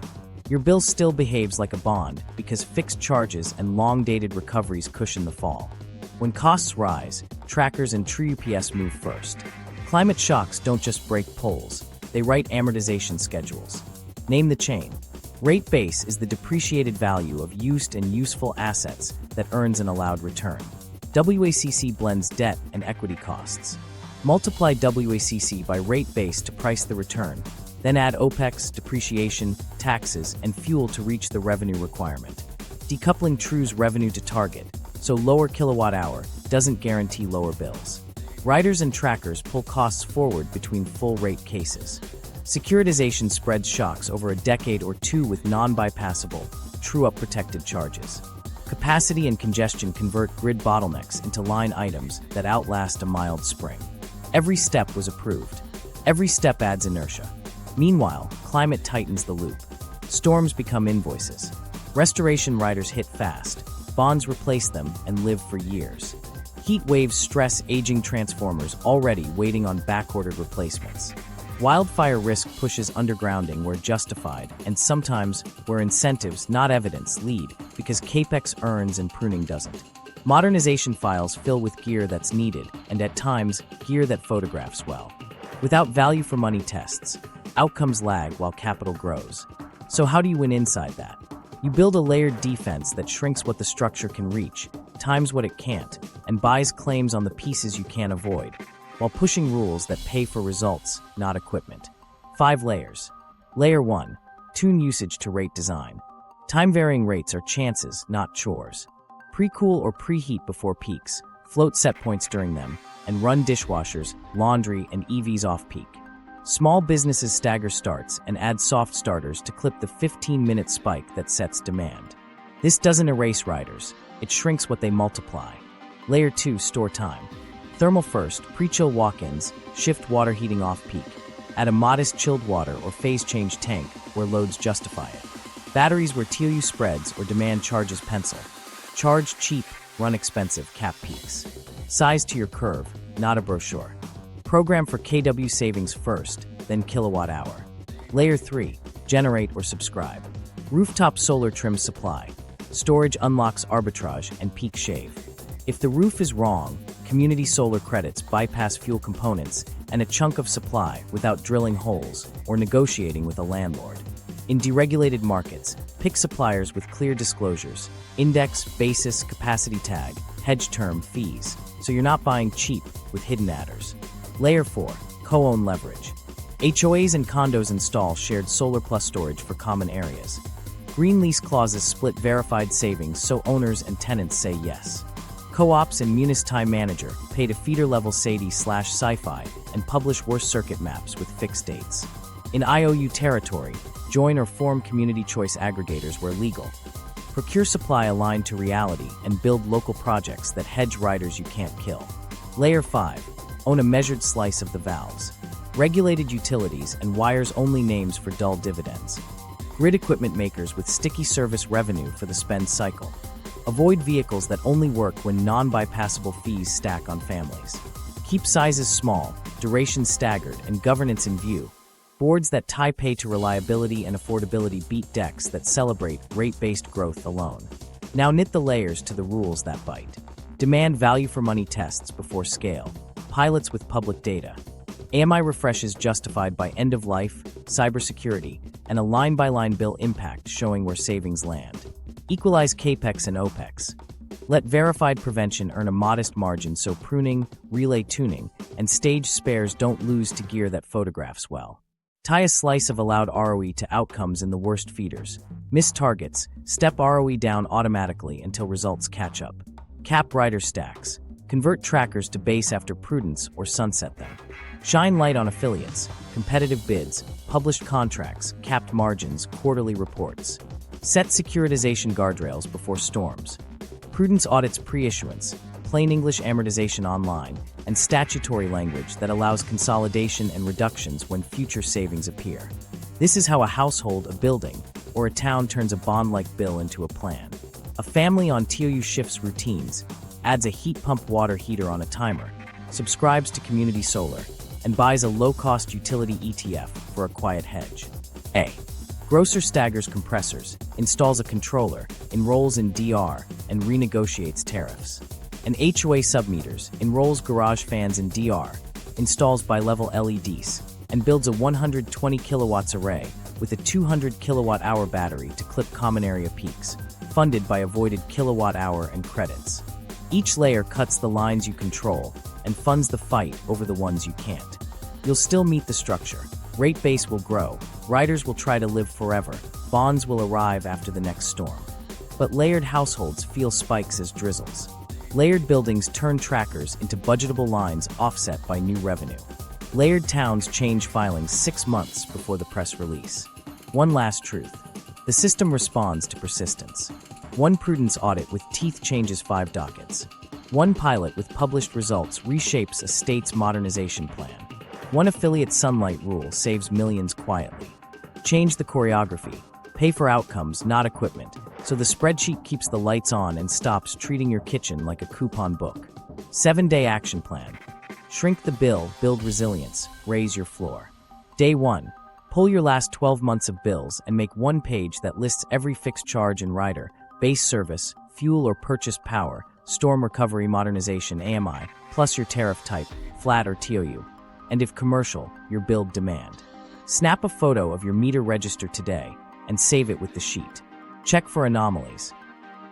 Your bill still behaves like a bond because fixed charges and long-dated recoveries cushion the fall. When costs rise, trackers and true UPS move first. Climate shocks don't just break poles, they write amortization schedules. Name the chain. Rate base is the depreciated value of used and useful assets that earns an allowed return. WACC blends debt and equity costs. Multiply WACC by rate base to price the return, then add Opex, depreciation, taxes, and fuel to reach the revenue requirement. Decoupling trues revenue to target, so lower kilowatt hour doesn't guarantee lower bills. Riders and trackers pull costs forward between full rate cases. Securitization spreads shocks over a decade or two with non-bypassable, true-up protected charges. Capacity and congestion convert grid bottlenecks into line items that outlast a mild spring. Every step was approved. Every step adds inertia. Meanwhile, climate tightens the loop. Storms become invoices. Restoration riders hit fast. Bonds replace them and live for years. Heat waves stress aging transformers already waiting on backordered replacements. Wildfire risk pushes undergrounding where justified, and sometimes where incentives, not evidence, lead because Capex earns and pruning doesn't. Modernization files fill with gear that's needed, and at times, gear that photographs well. Without value for money tests, outcomes lag while capital grows. So how do you win inside that? You build a layered defense that shrinks what the structure can reach, times what it can't, and buys claims on the pieces you can't avoid, while pushing rules that pay for results, not equipment. 5 layers. Layer 1. Tune usage to rate design. Time-varying rates are chances, not chores. Pre-cool or preheat before peaks, float set points during them, and run dishwashers, laundry, and EVs off-peak. Small businesses stagger starts and add soft starters to clip the 15-minute spike that sets demand. This doesn't erase riders, it shrinks what they multiply. Layer 2, store time. Thermal first, pre-chill walk-ins, shift water heating off-peak. Add a modest chilled water or phase change tank where loads justify it. Batteries where TOU spreads or demand charges pencil. Charge cheap, run expensive, cap peaks. Size to your curve, not a brochure. Program for kW savings first, then kilowatt hour. Layer 3, generate or subscribe. Rooftop solar trims supply. Storage unlocks arbitrage and peak shave. If the roof is wrong, community solar credits bypass fuel components and a chunk of supply without drilling holes or negotiating with a landlord. In deregulated markets, pick suppliers with clear disclosures, index, basis, capacity tag, hedge term, fees, so you're not buying cheap with hidden adders. Layer 4, co-own leverage. HOAs and condos install shared solar plus storage for common areas. Green lease clauses split verified savings so owners and tenants say yes. Co-ops and Munis Time Manager pay to feeder-level SADI/Sci-Fi and publish worst circuit maps with fixed dates. In IOU territory, join or form community choice aggregators where legal. Procure supply aligned to reality and build local projects that hedge riders you can't kill. Layer 5, own a measured slice of the valves. Regulated utilities and wires-only names for dull dividends. Grid equipment makers with sticky service revenue for the spend cycle. Avoid vehicles that only work when non-bypassable fees stack on families. Keep sizes small, duration staggered, and governance in view. Boards that tie pay to reliability and affordability beat decks that celebrate rate-based growth alone. Now knit the layers to the rules that bite. Demand value for money tests before scale. Pilots with public data. AMI refreshes justified by end of life, cybersecurity, and a line-by-line bill impact showing where savings land. Equalize Capex and Opex. Let verified prevention earn a modest margin so pruning, relay tuning, and stage spares don't lose to gear that photographs well. Tie a slice of allowed ROE to outcomes in the worst feeders. Miss targets, step ROE down automatically until results catch up. Cap rider stacks. Convert trackers to base after prudence or sunset them. Shine light on affiliates, competitive bids, published contracts, capped margins, quarterly reports. Set securitization guardrails before storms. Prudence audits pre-issuance, plain English amortization online, and statutory language that allows consolidation and reductions when future savings appear. This is how a household, a building, or a town turns a bond-like bill into a plan. A family on TOU shifts routines, adds a heat pump water heater on a timer, subscribes to community solar, and buys a low-cost utility ETF for a quiet hedge. A. Grocer staggers compressors, installs a controller, enrolls in DR, and renegotiates tariffs. An HOA submeters, enrolls garage fans in DR, installs bi-level LEDs, and builds a 120 kilowatts array with a 200 kilowatt-hour battery to clip common area peaks, funded by avoided kilowatt-hour and credits. Each layer cuts the lines you control and funds the fight over the ones you can't. You'll still meet the structure. Rate base will grow, riders will try to live forever, bonds will arrive after the next storm. But layered households feel spikes as drizzles. Layered buildings turn trackers into budgetable lines offset by new revenue. Layered towns change filings 6 months before the press release. One last truth. The system responds to persistence. One prudence audit with teeth changes 5 dockets. One pilot with published results reshapes a state's modernization plan. One affiliate sunlight rule saves millions quietly. Change the choreography. Pay for outcomes, not equipment, so the spreadsheet keeps the lights on and stops treating your kitchen like a coupon book. 7-day action plan. Shrink the bill, build resilience, raise your floor. Day 1. Pull your last 12 months of bills and make one page that lists every fixed charge and rider, base service, fuel or purchased power, storm recovery modernization AMI, plus your tariff type, flat or TOU. And if commercial, your build demand. Snap a photo of your meter register today and save it with the sheet. Check for anomalies.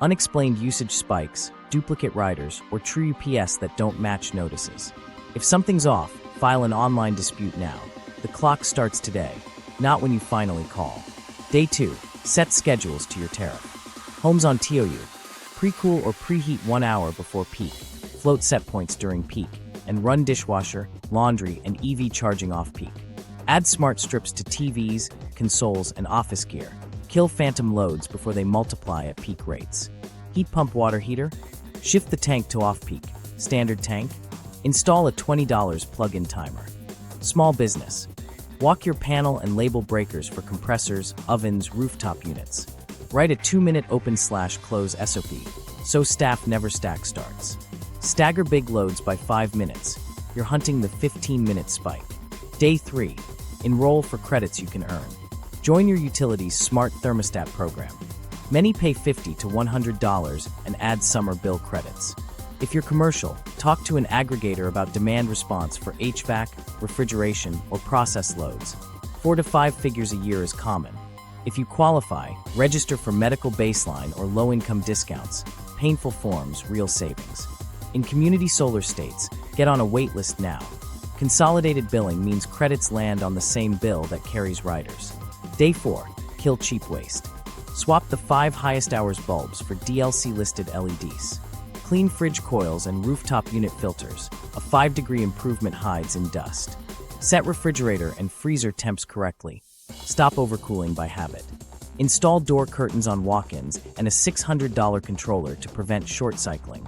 Unexplained usage spikes, duplicate riders, or true UPS that don't match notices. If something's off, file an online dispute now. The clock starts today, not when you finally call. Day 2. Set schedules to your tariff. Homes on TOU. Pre-cool or preheat 1 hour before peak. Float set points during peak. And run dishwasher, laundry, and EV charging off-peak. Add smart strips to TVs, consoles, and office gear. Kill phantom loads before they multiply at peak rates. Heat pump water heater? Shift the tank to off-peak. Standard tank? Install a $20 plug-in timer. Small business. Walk your panel and label breakers for compressors, ovens, rooftop units. Write a 2-minute open/close SOP, so staff never stack starts. Stagger big loads by 5 minutes. You're hunting the 15-minute spike. Day 3. Enroll for credits you can earn. Join your utility's smart thermostat program. Many pay $50 to $100 and add summer bill credits. If you're commercial, talk to an aggregator about demand response for HVAC, refrigeration, or process loads. 4 to 5 figures a year is common. If you qualify, register for medical baseline or low-income discounts. Painful forms, real savings. In community solar states, get on a wait list now. Consolidated billing means credits land on the same bill that carries riders. Day 4. Kill cheap waste. Swap the 5 highest hours bulbs for DLC-listed LEDs. Clean fridge coils and rooftop unit filters. A 5-degree improvement hides in dust. Set refrigerator and freezer temps correctly. Stop overcooling by habit. Install door curtains on walk-ins and a $600 controller to prevent short cycling.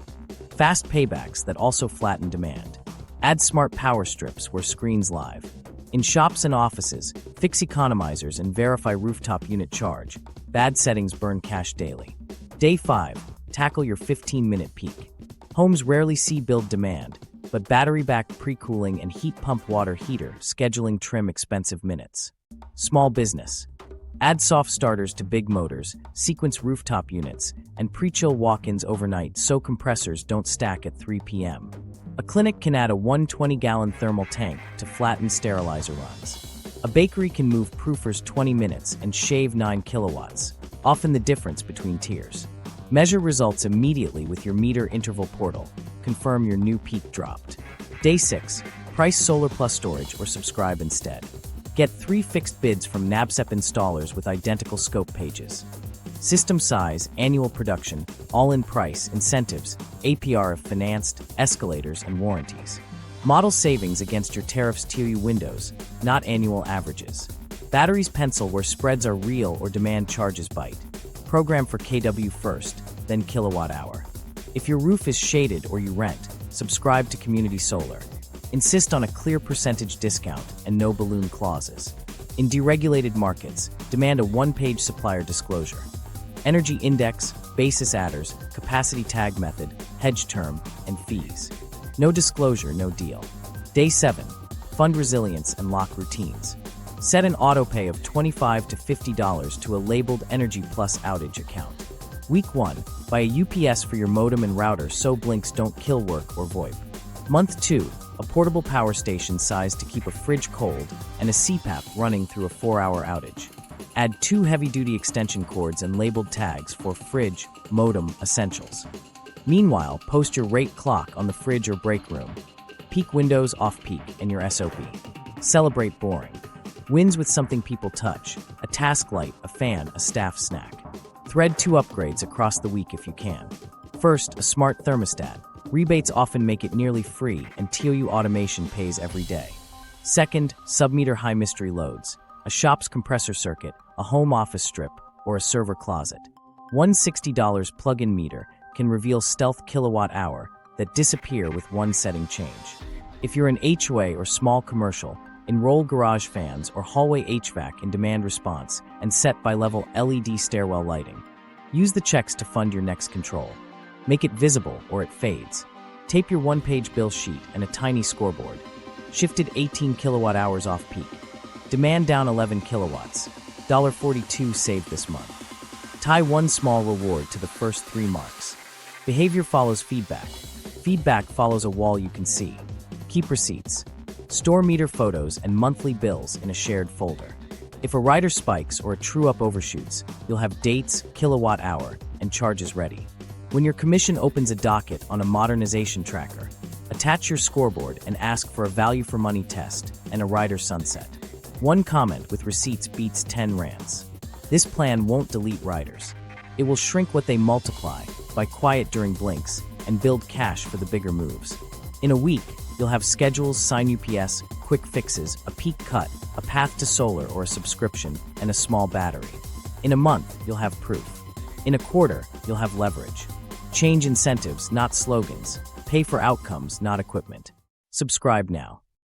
Fast paybacks that also flatten demand. Add smart power strips where screens live. In shops and offices, fix economizers and verify rooftop unit charge. Bad settings burn cash daily. Day 5. Tackle your 15-minute peak. Homes rarely see build demand, but battery-backed pre-cooling and heat pump water heater scheduling trim expensive minutes. Small business. Add soft starters to big motors, sequence rooftop units, and pre-chill walk-ins overnight so compressors don't stack at 3 p.m. A clinic can add a 120-gallon thermal tank to flatten sterilizer runs. A bakery can move proofers 20 minutes and shave 9 kilowatts, often the difference between tiers. Measure results immediately with your meter interval portal. Confirm your new peak dropped. Day 6. Price solar plus storage or subscribe instead. Get 3 fixed bids from NABCEP installers with identical scope pages. System size, annual production, all-in price, incentives, APR if financed, escalators, and warranties. Model savings against your tariffs tier you windows, not annual averages. Batteries pencil where spreads are real or demand charges bite. Program for KW first, then kilowatt hour. If your roof is shaded or you rent, subscribe to Community Solar. Insist on a clear percentage discount and no balloon clauses. In deregulated markets, demand a 1-page supplier disclosure. Energy index, basis adders, capacity tag method, hedge term, and fees. No disclosure, no deal. Day 7. Fund resilience and lock routines. Set an autopay of $25 to $50 to a labeled Energy Plus outage account. Week 1. Buy a UPS for your modem and router so blinks don't kill work or VoIP. Month 2. A portable power station sized to keep a fridge cold and a CPAP running through a 4-hour outage. Add 2 heavy-duty extension cords and labeled tags for fridge, modem, essentials. Meanwhile, post your rate clock on the fridge or break room. Peak windows off-peak and your SOP. Celebrate boring. Wins with something people touch. A task light, a fan, a staff snack. Thread 2 upgrades across the week if you can. First, a smart thermostat. Rebates often make it nearly free, and TOU automation pays every day. Second, sub-meter high mystery loads. A shop's compressor circuit, a home office strip, or a server closet. One $60 plug-in meter can reveal stealth kilowatt hour that disappear with one setting change. If you're an HOA or small commercial, enroll garage fans or hallway HVAC in demand response and set by level LED stairwell lighting. Use the checks to fund your next control. Make it visible or it fades. Tape your 1-page bill sheet and a tiny scoreboard. Shifted 18 kilowatt hours off peak. Demand down 11 kilowatts. $1.42 saved this month. Tie 1 small reward to the first 3 marks. Behavior follows feedback. Feedback follows a wall you can see. Keep receipts. Store meter photos and monthly bills in a shared folder. If a rider spikes or a true-up overshoots, you'll have dates, kilowatt hour, and charges ready. When your commission opens a docket on a modernization tracker, attach your scoreboard and ask for a value for money test and a rider sunset. 1 comment with receipts beats 10 rants. This plan won't delete riders. It will shrink what they multiply, buy quiet during blinks, and build cash for the bigger moves. In a week, you'll have schedules, sign UPS, quick fixes, a peak cut, a path to solar or a subscription, and a small battery. In a month, you'll have proof. In a quarter, you'll have leverage. Change incentives, not slogans. Pay for outcomes, not equipment. Subscribe now.